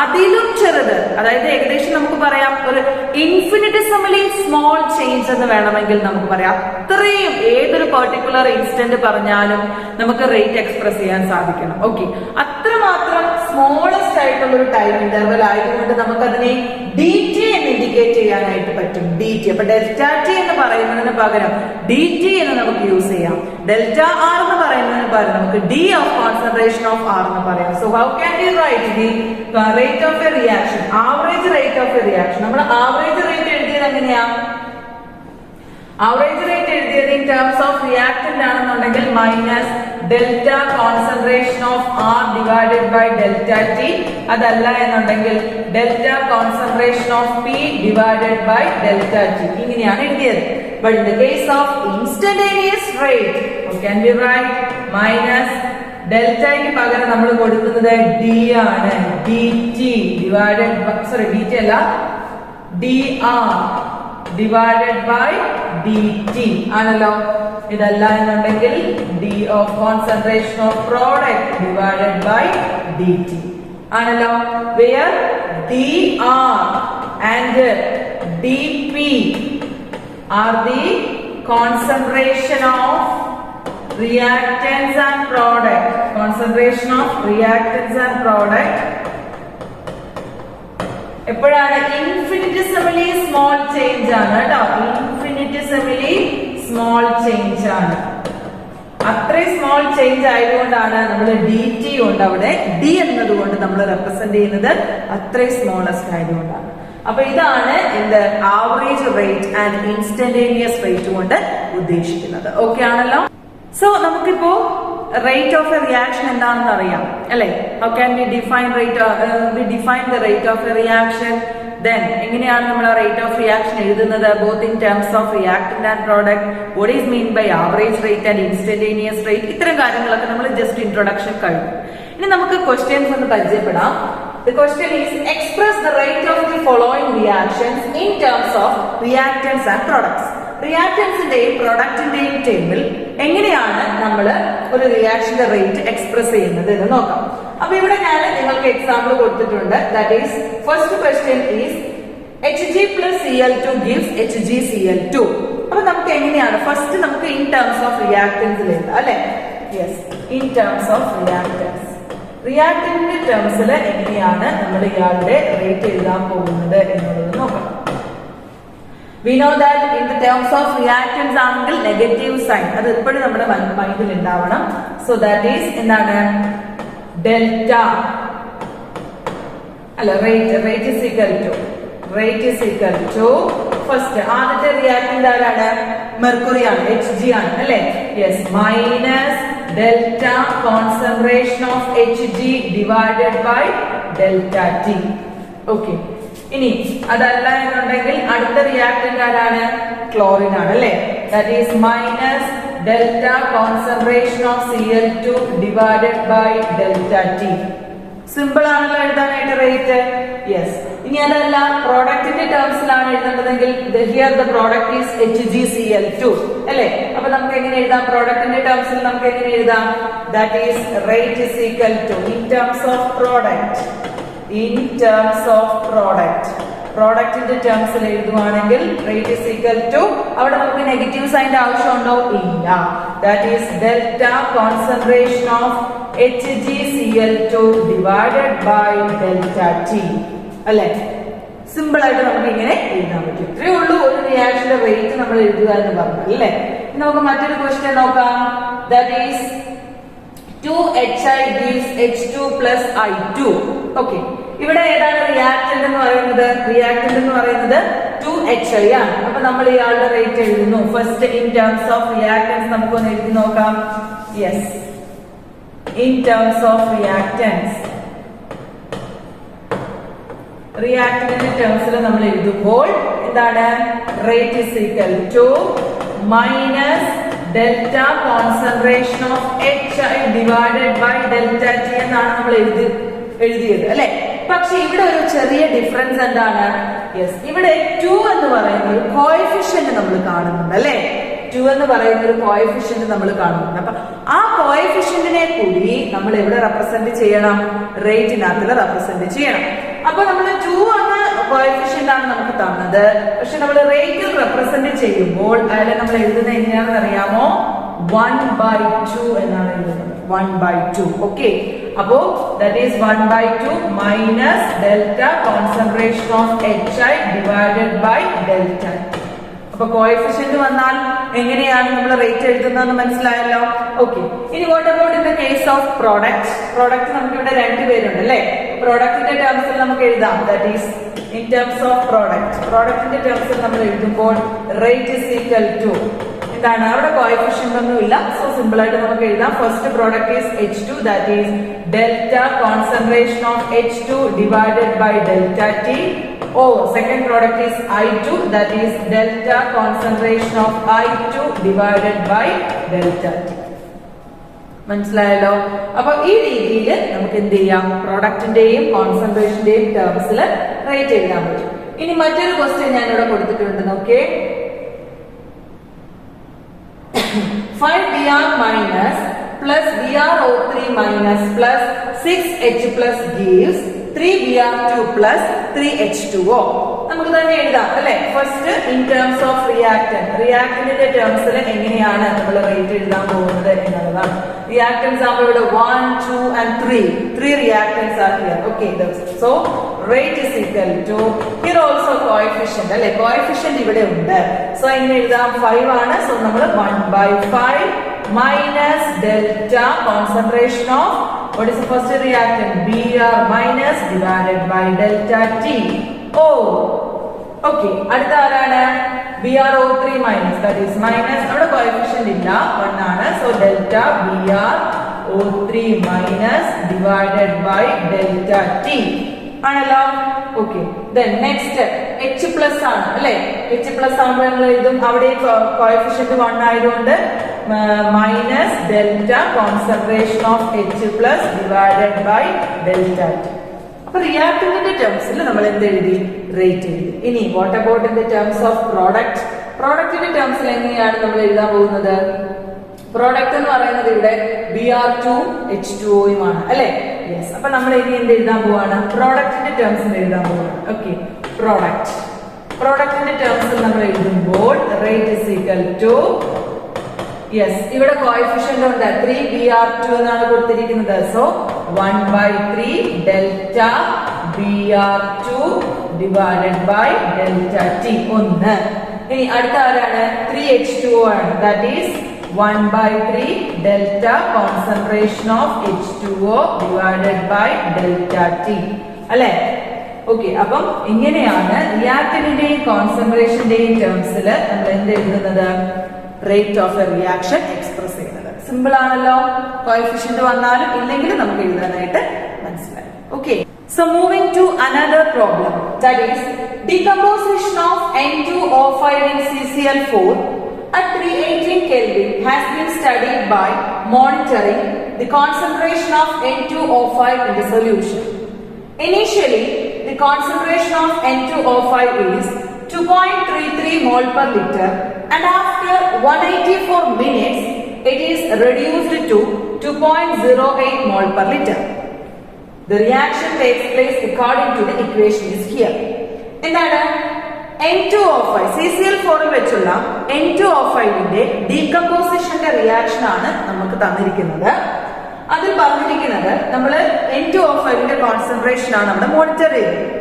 അതിലും ചെറുത്, അതായത് ഏകദേശം നമുക്ക് പറയാം ഒരു ഇൻഫിനിറ്റിസിമലി സ്മോൾ ചേഞ്ച് എന്ന് വേണമെങ്കിൽ നമുക്ക് പറയാം. അത്രയും ഏതൊരു പെർട്ടിക്കുലർ ഇൻസ്റ്റന്റ് പറഞ്ഞാലും നമുക്ക് റേറ്റ് എക്സ്പ്രസ് ചെയ്യാൻ സാധിക്കണം. ഓക്കെ, അത്രമാത്രം സ്മോളസ്റ്റ് ആയിട്ടുള്ള ഒരു ടൈം ഇന്റർവൽ ആയതുകൊണ്ട് നമുക്ക് അതിനെ ഡി ടി എന്ന് ഇൻഡിക്കേറ്റ് ചെയ്യാനായിട്ട് പറ്റും. D T. അപ്പൊ ഡെൽറ്റ ടി എന്ന് പറയുന്നതിന് പകരം ഡി ടി എന്ന് നമുക്ക് യൂസ് ചെയ്യാം. ഡെൽറ്റ ആർ എന്ന് പറയുന്നതിന് പകരം നമുക്ക് d of concentration of R എന്ന് പറയാം. So how can we write the rate of a reaction, average rate of a reaction? നമ്മൾ ആവറേജ് റേറ്റ് എഴുതിയത് എങ്ങനെയാ? ആവറേജ് റേറ്റ് എഴുതിയത് ഇൻ ടേംസ് ഓഫ് റിയാക്ടന്റ് ആണെന്നുണ്ടെങ്കിൽ minus delta concentration of R divided by delta T. അതല്ല എന്നുണ്ടെങ്കിൽ delta concentration of P divided by delta T. ഇങ്ങനെയാണ് എഴുതിയത്. But in the case of instantaneous rate, what can we write? Minus ഡെൽറ്റയ്ക്ക് പകരം നമ്മൾ കൊടുക്കുന്നത് d ആണ്. dt divided by, sorry, dt അല്ല, dr divided by dt ആണല്ലോ. ഇതല്ല എന്നുണ്ടെങ്കിൽ d of concentration of product divided by dt ആണല്ലോ. Where dr and dp are the concentration of reactants and product. Concentration of reactants and product എപ്പോഴാണ്? ഇൻഫിനിറ്റിസിമലി small change ആണ് കേട്ടോ. ഇൻഫിനിറ്റിസിമലി small change ആണ്. അത്രയും small change ആയതുകൊണ്ടാണ് നമ്മൾ ഡി ടി കൊണ്ട് അവിടെ ഡി എന്നതുകൊണ്ട് നമ്മൾ റെപ്രസെന്റ് ചെയ്യുന്നത്. അത്രയും സ്മോളസ്റ്റ് ആയതുകൊണ്ടാണ്. അപ്പൊ ഇതാണ് എന്ത് average rate and instantaneous rate കൊണ്ട് ഉദ്ദേശിക്കുന്നത്. ഓക്കെ ആണല്ലോ. സോ നമുക്കിപ്പോ റേറ്റ് ഓഫ് എ റിയാക്ഷൻ എന്താണെന്ന് അറിയാം അല്ലെ. How can we define the rate of a reaction? Then എങ്ങനെയാണ് നമ്മൾ റേറ്റ് ഓഫ് റിയാക്ഷൻ എഴുതുന്നത്? Both in terms of reactant and product. What is mean by average rate and instantaneous rate? ഇത്തരം കാര്യങ്ങളൊക്കെ നമ്മൾ just introduction കഴിഞ്ഞു. ഇനി നമുക്ക് questions ഒന്ന് പരിചയപ്പെടാം. The question is, express the rate of the following reactions in terms of reactants and products. റിയാക്ടൻസിന്റെയും പ്രൊഡക്റ്റിന്റെയും ടേബിൾ എങ്ങനെയാണ് നമ്മൾ ഒരു റിയാക്ഷന്റെ റേറ്റ് എക്സ്പ്രസ് ചെയ്യുന്നത് എന്ന് നോക്കാം. അപ്പൊ ഇവിടെ ഞാൻ നിങ്ങൾക്ക് എക്സാമ്പിൾ കൊടുത്തിട്ടുണ്ട്. That is first question is Hg plus Cl2 gives HgCl2. അപ്പൊ നമുക്ക് എങ്ങനെയാണ് ഫസ്റ്റ് നമുക്ക് ഇൻ ടേംസ് ഓഫ് റിയാക്ടൻസിൽ എഴുതാം അല്ലെ. Yes, in terms of reactants. റിയാക്ടന്റിന്റെ ടേംസിൽ എങ്ങനെയാണ് നമ്മൾ ഇയാളുടെ റേറ്റ് എഴുതാൻ പോകുന്നത് എന്നുള്ളത് നോക്കാം. We know that in the terms of reactants ആണെങ്കിൽ നെഗറ്റീവ് സൈൻ അത് എപ്പോഴും നമ്മുടെ മൈൻഡിൽ ഉണ്ടാവണം. സോ ദാറ്റ് ഈസ് എന്താണ്? ഡെൽറ്റ അല്ല, rate is equal to first ആദ്യത്തെ റിയാക്ടന്റ് ആരാണ്? മെർക്കുറി ആണ്, Hg ആണ് അല്ലെ. Yes, minus delta concentration of Hg divided by delta T. Okay, ഇനി അതല്ല എന്നുണ്ടെങ്കിൽ അടുത്ത റിയാക്ടന്റ് ആരാണ്? ക്ലോറിൻ ആണ് അല്ലെ. That is minus delta concentration of Cl2 divided by delta T. Simple ആണല്ലോ എഴുതാനായിട്ട് റേറ്റ്. യെസ്, ഇനി അതല്ല പ്രോഡക്റ്റിന്റെ ടേംസിലാണ് എഴുതേണ്ടതെങ്കിൽ here the product is HgCl2 അല്ലെ. അപ്പൊ നമുക്ക് എങ്ങനെ എഴുതാം? പ്രോഡക്റ്റിന്റെ ടേംസിൽ നമുക്ക് എങ്ങനെ എഴുതാം? That is rate is equal to in terms of product. In terms of പ്രോഡക്റ്റിന്റെ ടേംസിൽ എഴുതുവാണെങ്കിൽ റേറ്റ് ഈസ് ഈക്വൽ ടു, അവിടെ നമുക്ക് നെഗറ്റീവ് സൈൻ്റെ ആവശ്യമുണ്ടോ? ഇല്ല. That is delta concentration of HgCl2 divided by delta T അല്ലെ. സിമ്പിൾ ആയിട്ട് നമുക്ക് ഇങ്ങനെ എഴുതാൻ പറ്റും. ഇത്രയേ ഉള്ളൂ ഒരു റിയാക്ഷന്റെ റേറ്റ് നമ്മൾ എഴുതുക എന്ന് പറഞ്ഞു അല്ലേ. നമുക്ക് മറ്റൊരു ക്വസ്റ്റ്യൻ നോക്കാം. That is 2HI gives H2 plus I2. Okay, ഇവിടെ ഏതാണ് റിയാക്ടന്റ് എന്ന് പറയുന്നത്? റിയാക്ടന്റ് എന്ന് പറയുന്നത് 2HI ആണ്. അപ്പൊ നമ്മൾ ഇയാളുടെ റേറ്റ് എഴുതുന്നു. First in terms of reactants നമുക്കൊന്ന് എഴുതി നോക്കാം. Yes, in terms of reactants. റിയാക്ടന്റിന്റെ ടേംസിൽ നമ്മൾ എഴുതുമ്പോൾ എന്താണ്? Rate is equal to minus delta concentration of HI divided by delta T എന്നാണ് നമ്മൾ എഴുതിയത് അല്ലെ. പക്ഷെ ഇവിടെ ഒരു ചെറിയ ഡിഫറൻസ് എന്താണ്? യെസ്, ഇവിടെ 2 എന്ന് പറയുന്ന ഒരു കോഎഫിഷ്യന്റ് നമ്മൾ കാണുന്നുണ്ട് അല്ലെ. 2 എന്ന് പറയുന്ന ഒരു കോഎഫിഷ്യന്റ് നമ്മൾ കാണുന്നുണ്ട്. അപ്പൊ ആ കോഎഫിഷ്യന്റിനെ കൂടി നമ്മൾ എവിടെ റെപ്രസെന്റ് ചെയ്യണം? റേറ്റിനകത്ത് റെപ്രസെന്റ് ചെയ്യണം. അപ്പൊ നമ്മൾ 2 എന്ന കോഎഫിഷ്യന്റ് ആണ് നമുക്ക് തന്നത്. പക്ഷെ നമ്മൾ റേറ്റിൽ റെപ്രസെന്റ് ചെയ്യുമ്പോൾ അതിൽ നമ്മൾ എഴുതുന്നത് എങ്ങനെയാണെന്ന് അറിയാമോ? 1/2 എന്നാണ് എഴുതുന്നത്. 1/2. ഓക്കെ, അപ്പോ that is 1/2 minus delta concentration of HI divided by delta. അപ്പൊ കോഎഫിഷ്യന്റ് വന്നാൽ എങ്ങനെയാണ് നമ്മൾ റേറ്റ് എഴുതുന്നതെന്ന് മനസ്സിലായല്ലോ. ഓക്കെ, ഇനി what about in the case of product? Product നമുക്ക് ഇവിടെ 2 പേരുണ്ട് അല്ലെ. പ്രോഡക്റ്റിന്റെ ടേംസിൽ നമുക്ക് എഴുതാം. That is in terms of product. പ്രോഡക്റ്റിന്റെ ടേംസിൽ നമ്മൾ എഴുതുമ്പോൾ റേറ്റ് ഈസ് ഈക്വൽ ടു എന്താണ് അവിടെ കോഎഫിഷ്യന്റ് ഒന്നുമില്ല. സോ സിമ്പിൾ ആയിട്ട് നമുക്ക് എഴുതാം. First product is H2, that is delta concentration of H2 divided by delta T. Second product is I2, that is delta concentration of I2 divided by delta T. മനസ്സിലായല്ലോ? അപ്പൊ ഈ രീതിയിൽ നമുക്ക് എന്ത് ചെയ്യാം, പ്രോഡക്റ്റിന്റെയും കോൺസെൻട്രേഷന്റെയും ടേംസിൽ റേറ്റ് എഴുതാൻ പറ്റും. ഇനി മറ്റൊരു ക്വസ്റ്റ്യൻ ഞാൻ ഇവിടെ കൊടുത്തിട്ടുണ്ട്, നോക്കേ. 5Br minus plus BrO3 minus plus 6H plus gives 3Br2 plus 3H2O. നമുക്ക് തന്നെ എഴുതാം അല്ലെ. ഫസ്റ്റ് ഇൻ ടേംസ് ഓഫ് റിയാക്ടന്റിന്റെ ടേംസിൽ എങ്ങനെയാണ് നമ്മൾ റേറ്റ് എഴുതാൻ പോകുന്നത് എന്നുള്ളതാണ്. റിയാക്ടൻസ് ആകുമ്പോൾ ഇവിടെ 1, 2 and 3 reactants are here. Okay, so rate is equal to here also coefficient അല്ലെ. കോഎഫിഷ്യന്റ് ഇവിടെ ഉണ്ട്. സോ എങ്ങനെ എഴുതാം, 5 ആണ്. സോ നമ്മൾ 1/5 minus delta concentration of what is the first reactant, Br minus divided by delta T. Okay, അടുത്ത ആരാണ്, BrO3 minus, that is minus, അവിടെ കോഎഫിഷ്യന്റ് ഇല്ല, 1 ആണ്. So delta BrO3 minus divided by delta T ആണല്ലോ. Okay, then next H plus ആണ് അല്ലെ. H plus ആകുമ്പോൾ നമ്മൾ എഴുതും, അവിടെ കോഎഫിഷ്യന്റ് 1 ആയതുകൊണ്ട് minus delta concentration of H plus divided by delta T. അപ്പൊ റിയാക്ടന്റിന്റെ ടേംസിൽ നമ്മൾ എന്ത് എഴുതി, റേറ്റ് എഴുതി. ഇനി what about in the terms of product. പ്രോഡക്റ്റിന്റെ ടേംസിൽ എങ്ങനെയാണ് നമ്മൾ എഴുതാൻ പോകുന്നത്? പ്രോഡക്റ്റ് എന്ന് പറയുന്നത് ഇവിടെ Br2 H2O ആണ് അല്ലെ. യെസ്, അപ്പൊ നമ്മൾ ഇനി എന്ത് എഴുതാൻ പോവാണ്, പ്രോഡക്റ്റിന്റെ ടേംസിൽ എഴുതാൻ പോവാണ്. ഓക്കെ, പ്രോഡക്റ്റിന്റെ ടേംസിൽ നമ്മൾ എഴുതുമ്പോൾ rate is equal to, yes, ഇവിടെ കോഎഫിഷ്യന്റ് ഉണ്ട്, 3Br2 എന്നാണ് കൊടുത്തിരിക്കുന്നത്. So 1/3 delta Br2 divided by delta T. 1. ഇനി അടുത്ത ആരാണ്, 3H2O ആണ്. That is 1/3 delta concentration of H2O divided by delta T അല്ലെ. ഓക്കെ, അപ്പം ഇങ്ങനെയാണ് റിയാക്ടന്റിന്റെയും കോൺസെൻട്രേഷന്റെയും ടേംസിൽ നമ്മൾ എന്ത് എഴുതുന്നത്, rate of a reaction express ചെയ്യുന്നത്. സിമ്പിൾ ആണല്ലോ. കോഎഫിഷ്യന്റ് വന്നാലും ഇല്ലെങ്കിലും നമുക്ക് എഴുതാനായിട്ട് മനസ്സിലായി. Okay, so moving to another problem, that is decomposition of N2O5 in CCl4 at 318 Kelvin has been studied by monitoring the concentration of N2O5 in the solution. Initially, the concentration of N2O5 is 2.33 mole per liter, and after 184 minutes it is reduced to 2.08 mole per liter. The reaction takes place according to the equation is here. എന്താണ്, N2O5 CCl4 വെച്ചുള്ള N2O5ന്റെ ഡീകമ്പോസിഷന്റെ reaction ആണ് നമുക്ക് തന്നിരിക്കുന്നത്. അതിൽ പറഞ്ഞിരിക്കുന്നത് നമ്മൾ N2O5ന്റെ concentration ആണ് നമ്മൾ മോണിറ്റർ ചെയ്യുന്നത്.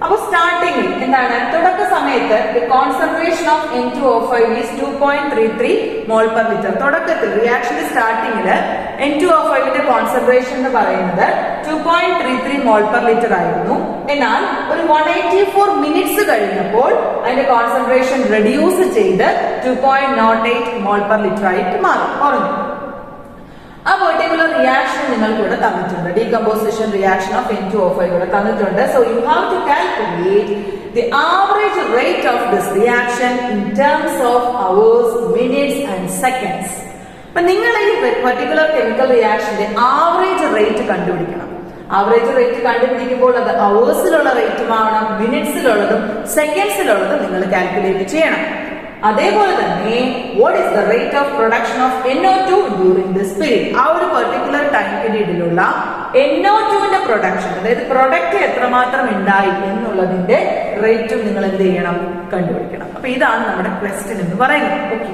അപ്പൊ സ്റ്റാർട്ടിംഗിൽ എന്താണ്, തുടക്ക സമയത്ത് concentration of N2O5 is 2.33 mall per litre. തുടക്കത്തിൽ റിയാക്ഷന്റെ സ്റ്റാർട്ടിംഗിൽ N2O5ന്റെ കോൺസെൻട്രേഷൻ എന്ന് പറയുന്നത് 2.33 മോൾ പെർ ലിറ്റർ ആയിരുന്നു. എന്നാൽ ഒരു 184 മിനിറ്റ്സ് കഴിഞ്ഞപ്പോൾ അതിന്റെ കോൺസെൻട്രേഷൻ റെഡ്യൂസ് ചെയ്ത് 2.08 മോൾ പെർ ലിറ്റർ ആയിട്ട് മാറി, കുറഞ്ഞു. ആ പെർട്ടിക്കുലർ റിയാക്ഷൻ നിങ്ങൾക്ക് ഇവിടെ തന്നിട്ടുണ്ട്, ഡീകമ്പോസിഷൻ റിയാക്ഷൻ ഓഫ് N2O5 ഇവിടെ തന്നിട്ടുണ്ട്. So you have to calculate the average rate of this reaction in terms of hours, minutes and seconds. അപ്പൊ നിങ്ങൾ ഈ പെർട്ടിക്കുലർ കെമിക്കൽ റിയാക്ഷന്റെ ആവറേജ് റേറ്റ് കണ്ടുപിടിക്കണം. ആവറേജ് റേറ്റ് കണ്ടുപിടിക്കുമ്പോൾ അത് അവേഴ്സിലുള്ള റേറ്റും ആവണം, മിനിറ്റ്സിലുള്ളതും സെക്കൻഡ്സിലുള്ളതും നിങ്ങൾ കാൽക്കുലേറ്റ് ചെയ്യണം. അതേപോലെ തന്നെ what is the rate of production of NO2 during this period. ആ ഒരു പെർട്ടിക്കുലർ ടൈം പീരീഡിലുള്ള NO2ന്റെ പ്രൊഡക്ഷൻ, അതായത് പ്രൊഡക്റ്റ് എത്രമാത്രം ഉണ്ടായി എന്നുള്ളതിന്റെ റേറ്റും നിങ്ങൾ എന്ത് ചെയ്യണം, കണ്ടുപിടിക്കണം. അപ്പൊ ഇതാണ് നമ്മുടെ ക്വസ്റ്റ്യൻ എന്ന് പറയുന്നത്. Okay,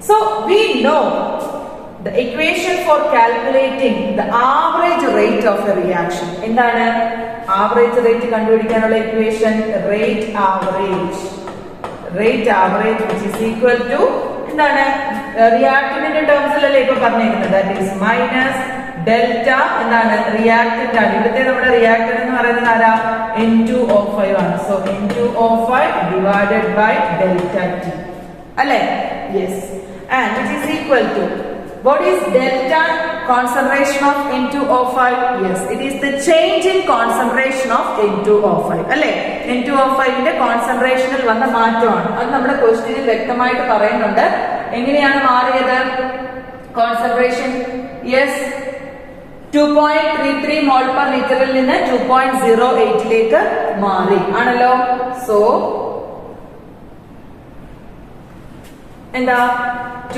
so we know the equation for calculating the average rate of a reaction. എന്താണ് average rate കണ്ടുപിടിക്കാനുള്ള equation? rate average which is equal to എന്താണ്, റിയാക്ടന്റിന്റെ ടേംസിലല്ലേ ഇപ്പൊ പറഞ്ഞിരിക്കുന്നത്, that is minus delta എന്താണ്, റിയാക്ടന്റ് ആണ്. ഇവിടുത്തെ നമ്മുടെ റിയാക്ടന്റ് എന്ന് പറയുന്നത് ആരാ, N2O5 ആണ്. So N2O5 divided by delta T അല്ലെ. Yes, and which is equal to what is delta concentration of N2O5? Yes, it is the change in concentration of N2O5. അല്ലേ? N2O5 ന്റെ കോൺസെൻട്രേഷനിൽ വന്ന മാറ്റമാണ്. അത് നമ്മുടെ ക്വസ്റ്റ്യനിൽ വ്യക്തമായിട്ട് പറയുന്നുണ്ട്. എങ്ങനെയാണ് മാറിയത് കോൺസെൻട്രേഷൻ? യെസ്, 2.33 മോൾ പെർ ലിറ്ററിൽ നിന്ന് 2.08ലേക്ക് മാറി ആണല്ലോ. സോ എന്താ R2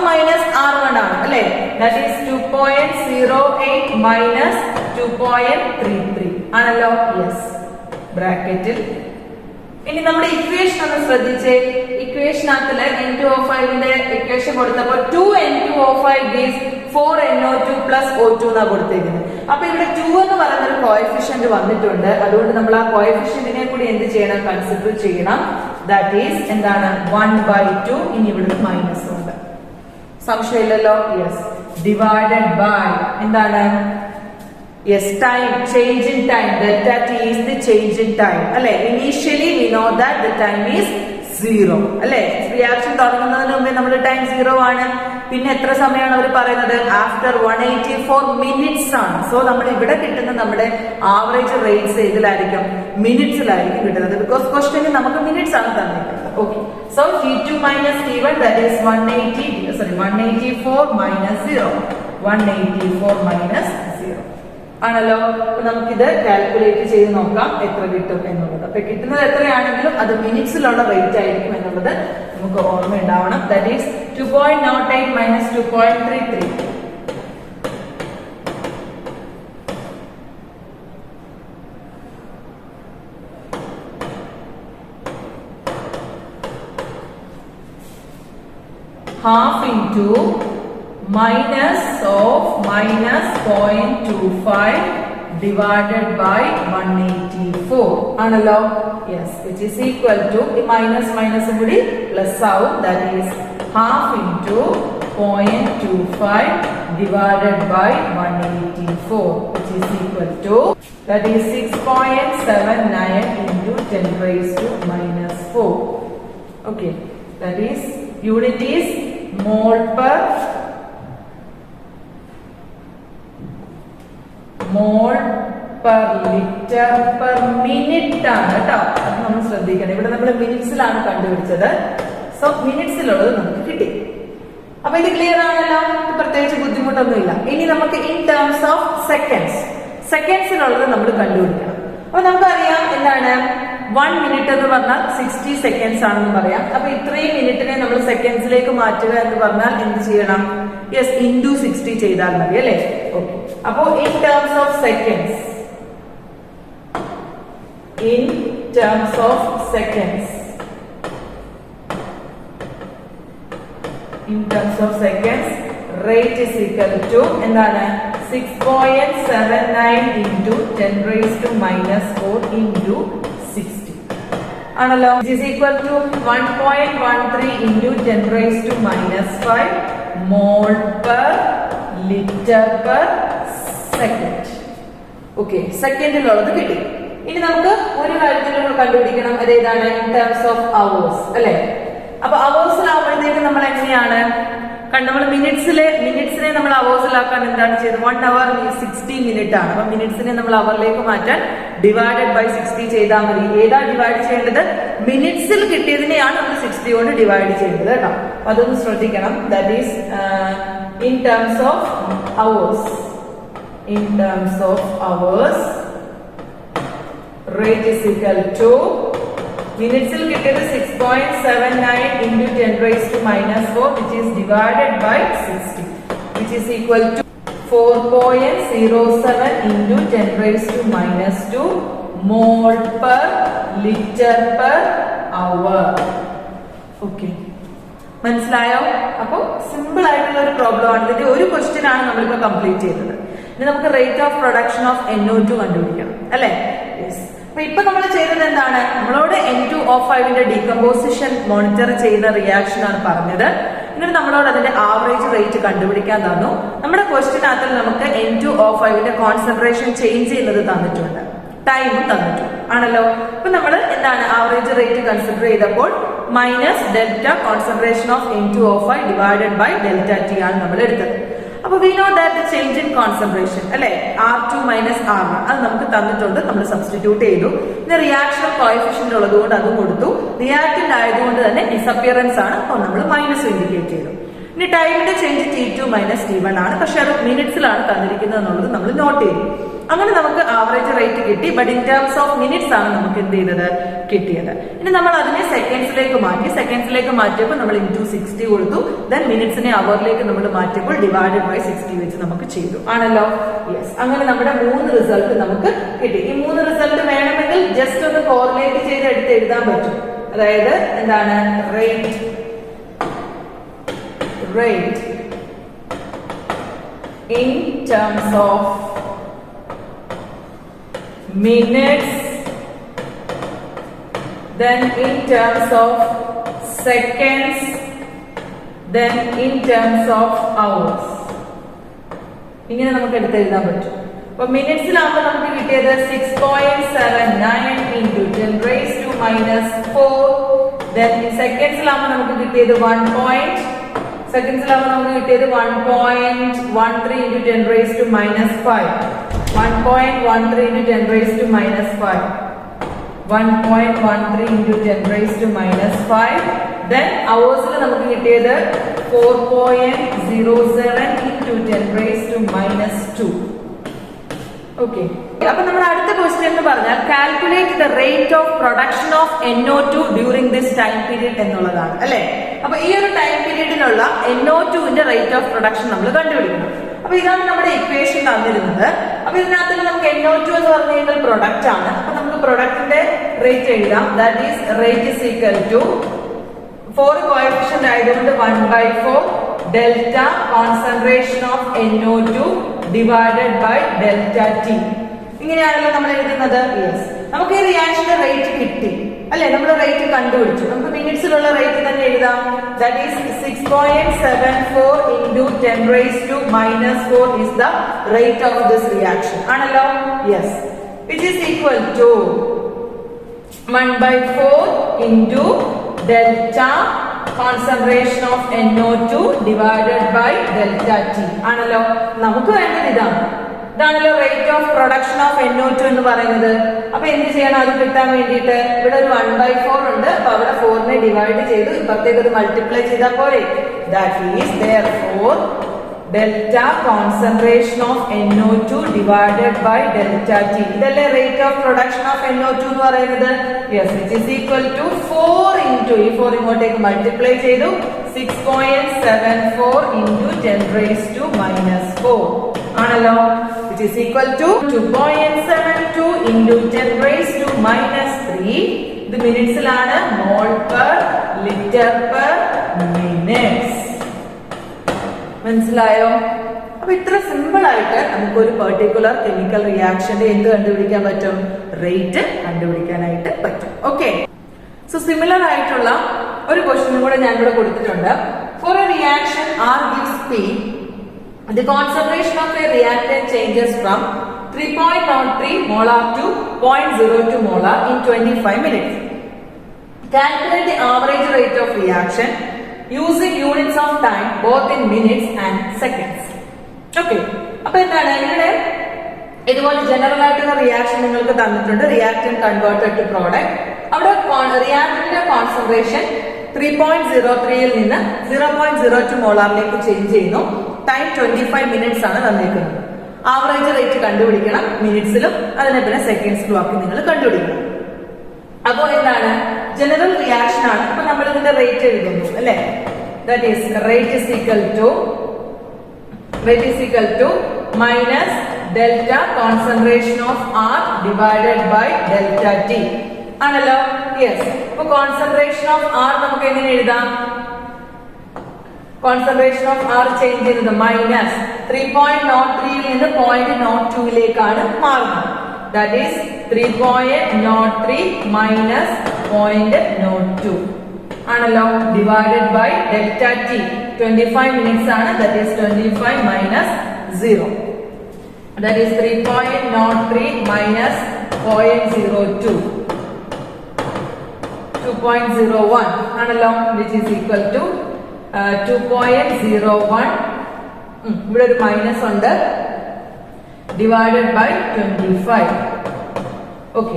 മൈനസ് R1 ആണ് അല്ലെ. ദാറ്റ് ഈസ് 2.08 മൈനസ് 2.33 ആണല്ലോ. യെസ്, ബ്രാക്കറ്റിൽ. ഇനി നമ്മുടെ ഇക്വേഷൻ ഒന്ന് ശ്രദ്ധിച്ചേ. ഇക്വേഷനകത്തില് N2O5 ന്റെ ഇക്വേഷൻ കൊടുത്തപ്പോൾ 2N2O5 gives 4NO2 plus O2 എന്നാ കൊടുത്തേക്കുന്നത്. അപ്പൊ ഇവിടെ 2 എന്ന് പറയുന്ന ഒരു കോഎഫിഷ്യന്റ് വന്നിട്ടുണ്ട്. അതുകൊണ്ട് നമ്മൾ ആ കോഎഫിഷ്യന്റിനെ കൂടി എന്ത് ചെയ്യണം? കൺസിഡർ ചെയ്യണം. ദാറ്റ് ഈസ് എന്താണ്? 1/2. ഇനി ഇവിടെ മൈനസ് ഉണ്ട്, സംശയമില്ലല്ലോ. യെസ്, ഡിവൈഡഡ് ബൈ എന്താണ്? Yes, time, change in time. Delta T is the change in time. അല്ലെ, initially we know that the time is 0. അല്ലെ, റിയാക്ഷൻ തുടങ്ങുന്നതിന് മുമ്പേ നമ്മുടെ ടൈം 0 ആണ്. പിന്നെ എത്ര സമയമാണ് അവർ പറയുന്നത്? ആഫ്റ്റർ 184 മിനിറ്റ്സ് ആണ്. സോ നമ്മൾ ഇവിടെ കിട്ടുന്ന നമ്മുടെ ആവറേജ് റേറ്റ്സ് ഇതിലായിരിക്കും, മിനിറ്റ്സിലായിരിക്കും കിട്ടുന്നത്. ബിക്കോസ് ക്വസ്റ്റ്യനിൽ നമുക്ക് മിനിറ്റ്സ് ആണ് തന്നിട്ടുള്ളത്. Okay, so T2 minus T1 that is 184 minus 0. 184 minus 0 ആണല്ലോ. അപ്പൊ നമുക്കിത് കാൽക്കുലേറ്റ് ചെയ്ത് നോക്കാം എത്ര കിട്ടും എന്നുള്ളത്. അപ്പൊ കിട്ടുന്നത് എത്രയാണെങ്കിലും അത് മിനിറ്റ്സിലുള്ള റേറ്റ് ആയിരിക്കും എന്നുള്ളത് നമുക്ക് ഓർമ്മ ഉണ്ടാവണം. That is 2.08 minus 2.33. half into minus of minus 0.25 divided by 184 ആണല്ലോ. Yes, which is equal to minus minus കൂടി plus ആവും. That is half into 0.25 divided by 184, which is equal to that is 6.79 into 10 raised to minus 4. Okay, that is unit is mole per litre per minute ആണ് കേട്ടോ. അത് നമ്മൾ ശ്രദ്ധിക്കണം. ഇവിടെ നമ്മൾ മിനിറ്റ്സിലാണ് കണ്ടുപിടിച്ചത്. സോ മിനിറ്റ്സിലുള്ളത് നമുക്ക് കിട്ടി. അപ്പൊ ഇത് ക്ലിയർ ആണല്ലോ, പ്രത്യേകിച്ച് ബുദ്ധിമുട്ടൊന്നുമില്ല. ഇനി നമുക്ക് ഇൻ ടേംസ് ഓഫ് സെക്കൻഡ്സിലുള്ളത് നമ്മൾ കണ്ടുപിടിക്കണം. അപ്പൊ നമുക്കറിയാം എന്താണ് 1 മിനിറ്റ് എന്ന് പറഞ്ഞാൽ 60 സെക്കൻഡ്സ് ആണെന്ന് പറയാം. അപ്പൊ ഇത്രയും മിനിറ്റിനെ നമ്മൾ സെക്കൻഡ്സിലേക്ക് മാറ്റുക എന്ന് പറഞ്ഞാൽ എന്ത് ചെയ്യണം? യെസ്, ഇൻറ്റു 60 ചെയ്താൽ മതി അല്ലെ. ഓക്കെ, അപ്പോ in terms of seconds rate is equal to എന്താണ്? 6.79 into 10 raised to minus 4 into 60 ആണല്ലോ. Which is equal to 1.13 into 10 raised to minus 5 mole per liter per second. Okay, സെക്കൻഡിലുള്ളത് കിട്ടി. ഇനി നമുക്ക് ഒരു കാര്യത്തിലും കണ്ടുപിടിക്കണം, അതേതാണ്? ഇൻ ടേംസ് ഓഫ് അവേഴ്സ് അല്ലെ. അപ്പൊ അവേഴ്സിലാവുമ്പോഴത്തേക്ക് നമ്മൾ എങ്ങനെയാണ്? നമ്മൾ മിനിറ്റ്സിനെ നമ്മൾ അവേഴ്സിലാക്കാൻ എന്താണ് ചെയ്തത്? 1 hour 60 മിനിറ്റ് ആണ്. അപ്പൊ മിനിറ്റ്സിനെ നമ്മൾ അവറിലേക്ക് മാറ്റാൻ ഡിവൈഡഡ് ബൈ 60 ചെയ്താൽ മതി. ഏതാ ഡിവൈഡ് ചെയ്യേണ്ടത്? മിനിറ്റ്സിൽ കിട്ടിയതിനെയാണ് നമ്മൾ 60 കൊണ്ട് ഡിവൈഡ് ചെയ്യേണ്ടത് കേട്ടോ. അപ്പൊ അതൊന്ന് ശ്രദ്ധിക്കണം. That is in terms of hours rate is equal to മിനിറ്റ്സിൽ കിട്ടിയത് 6.79 into 10 raised to minus 4, which is divided by 60, which is equal to 4.07 into 10 raised to minus 2 mole per liter per hour. Okay, മനസ്സിലായോ? അപ്പൊ simple ആയിട്ടുള്ള ഒരു problem ആണ്. ഇതിന്റെ ഒരു question ആണ് നമ്മളിപ്പോ കംപ്ലീറ്റ് ചെയ്തത്. ഇനി നമുക്ക് rate of production of NO2 കണ്ടുപിടിക്കണം അല്ലെ. യെസ്, അപ്പൊ ഇപ്പൊ നമ്മൾ ചെയ്തത് എന്താണ്? നമ്മളോട് N2O5 ഡീകമ്പോസിഷൻ മോണിറ്റർ ചെയ്യുന്ന റിയാക്ഷൻ ആണ് പറഞ്ഞത്. എന്നിട്ട് നമ്മളോട് അതിന്റെ ആവറേജ് റേറ്റ് കണ്ടുപിടിക്കാൻ തന്നു. നമ്മുടെ ക്വസ്റ്റ്യനകത്തിൽ നമുക്ക് N2O5 കോൺസെൻട്രേഷൻ ചേഞ്ച് ചെയ്യുന്നത് തന്നിട്ടുണ്ട്, ടൈമും തന്നിട്ടുണ്ട് ആണല്ലോ. അപ്പൊ നമ്മൾ എന്താണ് ആവറേജ് റേറ്റ് കൺസിഡർ ചെയ്തപ്പോൾ minus delta concentration of N2O5 divided by delta T ആണ് നമ്മൾ എടുത്തത്. അപ്പോൾ we know that the change in concentration അല്ലെ R2 minus R1 അത് നമുക്ക് തന്നിട്ടുണ്ട്, നമ്മൾ സബ്സ്റ്റിറ്റ്യൂട്ട് ചെയ്തു. പിന്നെ റിയാക്ഷൻ കോഎഫിഷ്യന്റ് ഉള്ളതുകൊണ്ട് അതും കൊടുത്തു. റിയാക്ടന്റ് ആയതുകൊണ്ട് തന്നെ ഡിസപ്പിയറൻസ് ആണ്, അപ്പോൾ നമ്മൾ മൈനസ് ഇൻഡിക്കേറ്റ് ചെയ്തു. ഇനി ടൈമിന്റെ ചേഞ്ച് T2 മൈനസ് T1 ആണ്, പക്ഷെ അത് മിനിറ്റ്സിലാണ് തന്നിരിക്കുന്നത് എന്നുള്ളത് നമ്മൾ നോട്ട് ചെയ്തു. അങ്ങനെ നമുക്ക് ആവറേജ് റേറ്റ് കിട്ടി, but in terms of minutes ആണ് നമുക്ക് എന്ത് ചെയ്തത് കിട്ടിയത്. ഇനി നമ്മൾ അതിനെ സെക്കൻഡ്സിലേക്ക് മാറ്റി, സെക്കൻഡ്സിലേക്ക് മാറ്റിയപ്പോൾ നമ്മൾ ഇൻടു 60 കൊടുത്തു. ദെൻ മിനിറ്റ്സിനെ അവറിലേക്ക് നമ്മൾ മാറ്റിയപ്പോൾ ഡിവൈഡഡ് ബൈ 60 വെച്ച് നമുക്ക് ചെയ്തു ആണല്ലോ. യെസ്, അങ്ങനെ നമ്മുടെ 3 റിസൾട്ട് നമുക്ക് കിട്ടി. ഈ 3 റിസൾട്ട് വേണമെങ്കിൽ ജസ്റ്റ് ഒന്ന് കോറിലേറ്റ് ചെയ്ത് എടുത്ത് എഴുതാൻ പറ്റും. അതായത് എന്താണ് rate in terms of minutes, then in terms of seconds, then in terms of hours. ഇങ്ങനെ നമുക്ക് എടുത്ത് എഴുതാൻ പറ്റും. അപ്പൊ മിനിറ്റ്സിലാകുമ്പോൾ നമുക്ക് കിട്ടിയത് 6.79 into 10 raised to minus 4. then in സെക്കൻഡ്സിലാകുമ്പോൾ നമുക്ക് കിട്ടിയത് 1. സെക്കൻഡ്സിലാകുമ്പോൾ നമുക്ക് കിട്ടിയത് 1.13 into 10 raised to minus 5. 1.13 into 10 raised to minus 5. 1.13 into 10 raised to minus 5. Then hours നമുക്ക് കിട്ടിയത് 4.07 into 10 raised to minus 2. Okay, അപ്പൊ നമ്മുടെ അടുത്ത ക്വസ്റ്റ്യൻ എന്ന് പറഞ്ഞാൽ calculate the rate of production of NO2 during this time period എന്നുള്ളതാണ് അല്ലെ. അപ്പൊ ഈ ഒരു ടൈം പീരീഡിനുള്ള NO2ന്റെ റേറ്റ് ഓഫ് പ്രൊഡക്ഷൻ നമ്മൾ കണ്ടുപിടിക്കണം. അപ്പൊ ഇതാണ് നമ്മുടെ ഇക്വേഷൻ തന്നിരുന്നത്. അപ്പൊ ഇതിനകത്ത് നമുക്ക് NO2 എന്ന് പറഞ്ഞു കഴിഞ്ഞാൽ പ്രൊഡക്റ്റ് ആണ്. അപ്പൊ നമുക്ക് പ്രൊഡക്റ്റിന്റെ റേറ്റ് എഴുതാം. That is rate is equal to 4 coefficient ആയതുകൊണ്ട് 1/4 delta concentration of NO2 divided by delta T. ഇങ്ങനെയാണല്ലോ നമ്മൾ എഴുതുന്നത്. യെസ്, നമുക്ക് ഈ റിയാക്ഷന്റെ റേറ്റ് കിട്ടി അല്ലെ, നമ്മൾ റേറ്റ് കണ്ടുപിടിച്ചു. നമുക്ക് മിനിറ്റ്സിലുള്ള റേറ്റ് തന്നെ എഴുതാം. That is 6.74 into 10 raised to minus 4 is the rate of this reaction ആണല്ലോ. Yes, which is equal to 1/4 into delta concentration of NO2 divided by delta T ആണല്ലോ. നമുക്ക് വേണ്ടത് ഇതാണല്ലോ rate of production of NO2 എന്ന് പറയുന്നത്. അപ്പൊ എന്ത് ചെയ്യണം അത് കിട്ടാൻ വേണ്ടിയിട്ട്? ഇവിടെ ഒരു 1/4 ഉണ്ട്, അപ്പൊ അവിടെ 4നെ ഡിവൈഡ് ചെയ്തു, ഇപ്പത്തേക്ക് അത് മൾട്ടിപ്ലൈ ചെയ്താൽ പോരെ. That is therefore delta concentration of NO2 divided by delta T. ഇതല്ലേ rate of production of NO2 എന്ന് പറയുന്നത്. Yes, which is equal to 4 into ഈ 4 ഇങ്ങോട്ടേക്ക് മൾട്ടിപ്ലൈ ചെയ്തു 6.74 into 10 raised to minus 4 ആണല്ലോ. which is equal to 2.72 into 10 raised to minus 3. ഇത് മിനിറ്റ്സിലാണ്, mole per litre per minutes. മനസ്സിലായോ? അപ്പൊ ഇത്ര സിമ്പിൾ ആയിട്ട് നമുക്ക് ഒരു പെർട്ടിക്കുലർ കെമിക്കൽ റിയാക്ഷന്റെ എന്ത് കണ്ടുപിടിക്കാൻ പറ്റും? റേറ്റ് കണ്ടുപിടിക്കാനായിട്ട് പറ്റും. ഓക്കെ, സോ സിമിലർ ആയിട്ടുള്ള ഒരു ക്വസ്റ്റ്യൻ കൂടെ ഞാൻ ഇവിടെ കൊടുത്തിട്ടുണ്ട്. For a reaction R gives P, the concentration of a reactant changes from 3.03 molar to 0.02 molar in 25 minutes. Calculate the average rate of reaction using units of time both in minutes and seconds. Okay, അപ്പൊ എന്താണ് ഇവിടെ ഇതുപോലെ general ആയിട്ടുള്ള reaction നിങ്ങൾക്ക് തന്നിട്ടുണ്ട്. Reactant converted to product. അവിടെ റിയാക്ടന്റിന്റെ concentration 3.03ൽ നിന്ന് 0.02 മോളാറിലേക്ക് ചേഞ്ച് ചെയ്യുന്നു. ടൈം 25 മിനിറ്റ്സ് ആണ് തന്നിരിക്കുന്നത്. ആവറേജ് റേറ്റ് കണ്ടുപിടിക്കണം, മിനിറ്റ്സിലും അതിനെ പിന്നെ സെക്കൻഡ്സിലും ആക്കി നിങ്ങൾ കണ്ടുപിടിക്കണം. അപ്പോ എന്താണ് ജനറൽ റിയാക്ഷൻ ആണ്. അപ്പൊ നമ്മൾ ഇതിന്റെ റേറ്റ് എഴുതുന്നു അല്ലെ. That is rate is equal to minus delta concentration of R divided by delta T ആണല്ലോ. യെസ്, അപ്പൊ കോൺസെൻട്രേഷൻ ഓഫ് R നമുക്ക് എങ്ങനെ എഴുതാം? കോൺസെൻട്രേഷൻ ഓഫ് R ചേഞ്ച് ചെയ്യുന്നത് മൈനസ് 3.03ൽ നിന്ന് 0.02ലേക്കാണ് മാറുന്നത്. ദാറ്റ് ഈസ് 3.03 മൈനസ് 0.02 ആണല്ലോ, divided by delta T. 25 minutes ആണ്. That is 25 minus 0. That is 3.03 minus 0.02. 2.01 ആണല്ലോ, which is equal to 2.01. ഇവിടെ ഒരു മൈനസ് ഉണ്ട്, ഡിവൈഡഡ് ബൈ 25. ഓക്കെ,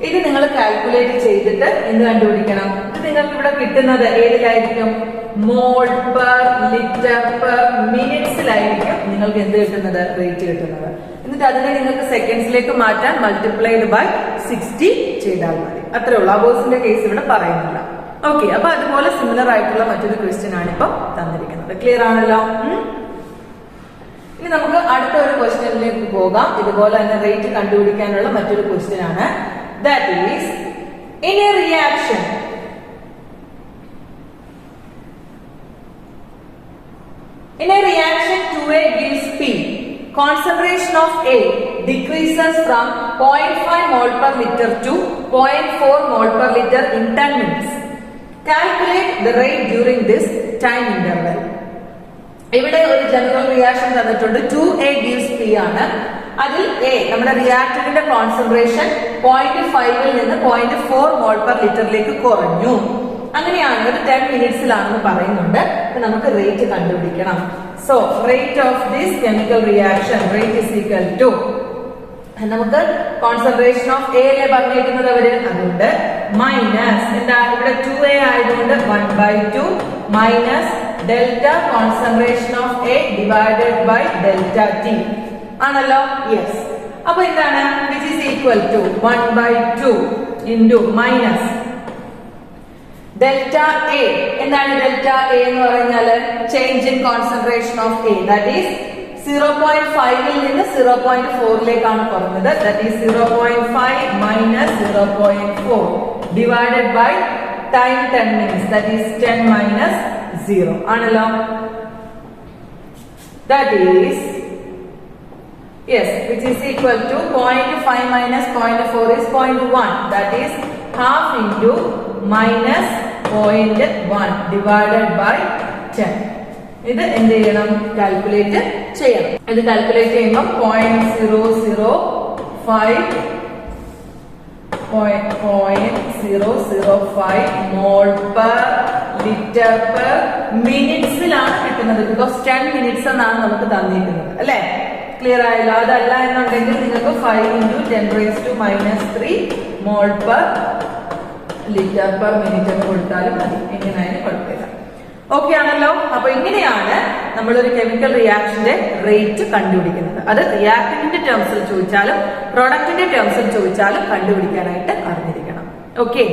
ഇത് നിങ്ങൾ കാൽക്കുലേറ്റ് ചെയ്തിട്ട് എന്ത് കണ്ടുപിടിക്കണം? ഇത് നിങ്ങൾക്ക് ഇവിടെ കിട്ടുന്നത് ഏതിലായിരിക്കും? മോൾ പെർ ലിറ്റർ പെർ മിനിറ്റ്സിലായിരിക്കും നിങ്ങൾക്ക് എന്ത് കിട്ടുന്നത്? റേറ്റ് കിട്ടുന്നത്. എന്നിട്ട് അതിനെ നിങ്ങൾക്ക് സെക്കൻഡ്സിലേക്ക് മാറ്റാൻ മൾട്ടിപ്ലൈഡ് ബൈ 60 ചെയ്താൽ മതി. അത്രേ ഉള്ളൂ. അവേഴ്സിന്റെ കേസ് ഇവിടെ പറയുന്നില്ല. ഓക്കെ, അപ്പൊ അതുപോലെ സിമിലർ ആയിട്ടുള്ള മറ്റൊരു ക്വസ്റ്റ്യൻ ആണ് ഇപ്പൊ തന്നിരിക്കുന്നത്. ക്ലിയർ ആണല്ലോ? ഇനി നമുക്ക് അടുത്ത ഒരു ക്വസ്റ്റ്യനിലേക്ക് പോകാം. ഇതുപോലെ തന്നെ റേറ്റ് കണ്ടുപിടിക്കാനുള്ള മറ്റൊരു ക്വസ്റ്റ്യൻ ആണ്. That is in A reaction A gives P, concentration of A decreases from 0.5 mol per liter to 0.4 mol per liter in 10 minutes. Calculate the rate during this time interval. ഇവിടെ ഒരു general reaction തന്നിട്ടുണ്ട്. 2A gives P ആണ്. അതിൽ A നമ്മുടെ റിയാക്ടറിന്റെ concentration 0.5 നിന്ന് 0.4 mole per ലിറ്ററിലേക്ക് കുറഞ്ഞു. അങ്ങനെയാണ് ഒരു 10 മിനിറ്റ്സിലാണെന്ന് പറയുന്നുണ്ട്. അപ്പൊ നമുക്ക് റേറ്റ് കണ്ടുപിടിക്കണം. So rate of this chemical reaction, rate is equal to, നമുക്ക് കോൺസെൻട്രേഷൻ ഓഫ് എ അല്ലേ പറഞ്ഞിരിക്കുന്നത് അവര്, അതുകൊണ്ട് മൈനസ് എന്താ ഇവിടെ 2A ആയതുകൊണ്ട് 1/2 minus delta concentration of A divided by delta T ആണല്ലോ. യെസ്, അപ്പൊ എന്താണ്? Which is equal to 1/2 into minus delta A. എന്താണ് ഡെൽറ്റ എ എന്ന് പറഞ്ഞാൽ? Change in concentration of A, that is 0.5 നിന്ന് 0.4ലേക്കാണ് കുറഞ്ഞത്. That is 0.5 minus 0.4 divided by time 10 minutes, that is 10 minus 0 ആണല്ലോ. ദാറ്റ് ഈസ് yes, which is equal to 0.5 minus 0.4 is 0.1, that is half into minus 0.1 divided by 10. ഇത് എന്ത് ചെയ്യണം? Calculate ചെയ്യണം. ഇത് കാൽക്കുലേറ്റ് ചെയ്യുമ്പോൾ 0.005 മോൾ പെർ ലിറ്റർ പെർ മിനിറ്റ്സിലാണ് കിട്ടുന്നത്. ബിക്കോസ് 10 മിനിറ്റ്സ് എന്നാണ് നമുക്ക് തന്നിരിക്കുന്നത് അല്ലെ. ക്ലിയർ ആയല്ലോ? അതല്ല എന്നുണ്ടെങ്കിൽ നിങ്ങൾക്ക് 5 × 10⁻³ മോൾ പെർ ലിറ്റർ പെർ മിനിറ്റ് എന്ന് കൊടുത്താലും മതി. എങ്ങനെയായാലും കുഴപ്പമില്ല. ഓക്കെ ആണല്ലോ? അപ്പൊ ഇങ്ങനെയാണ് നമ്മളൊരു കെമിക്കൽ റിയാക്ഷന്റെ റേറ്റ് കണ്ടുപിടിക്കുന്നത്. അത് റിയാക്ടന്റിന്റെ ടേംസിൽ ചോദിച്ചാലും പ്രൊഡക്റ്റിന്റെ ടേംസിൽ ചോദിച്ചാലും കണ്ടുപിടിക്കാനായിട്ട് അറിഞ്ഞിരിക്കണം. ഓക്കെ.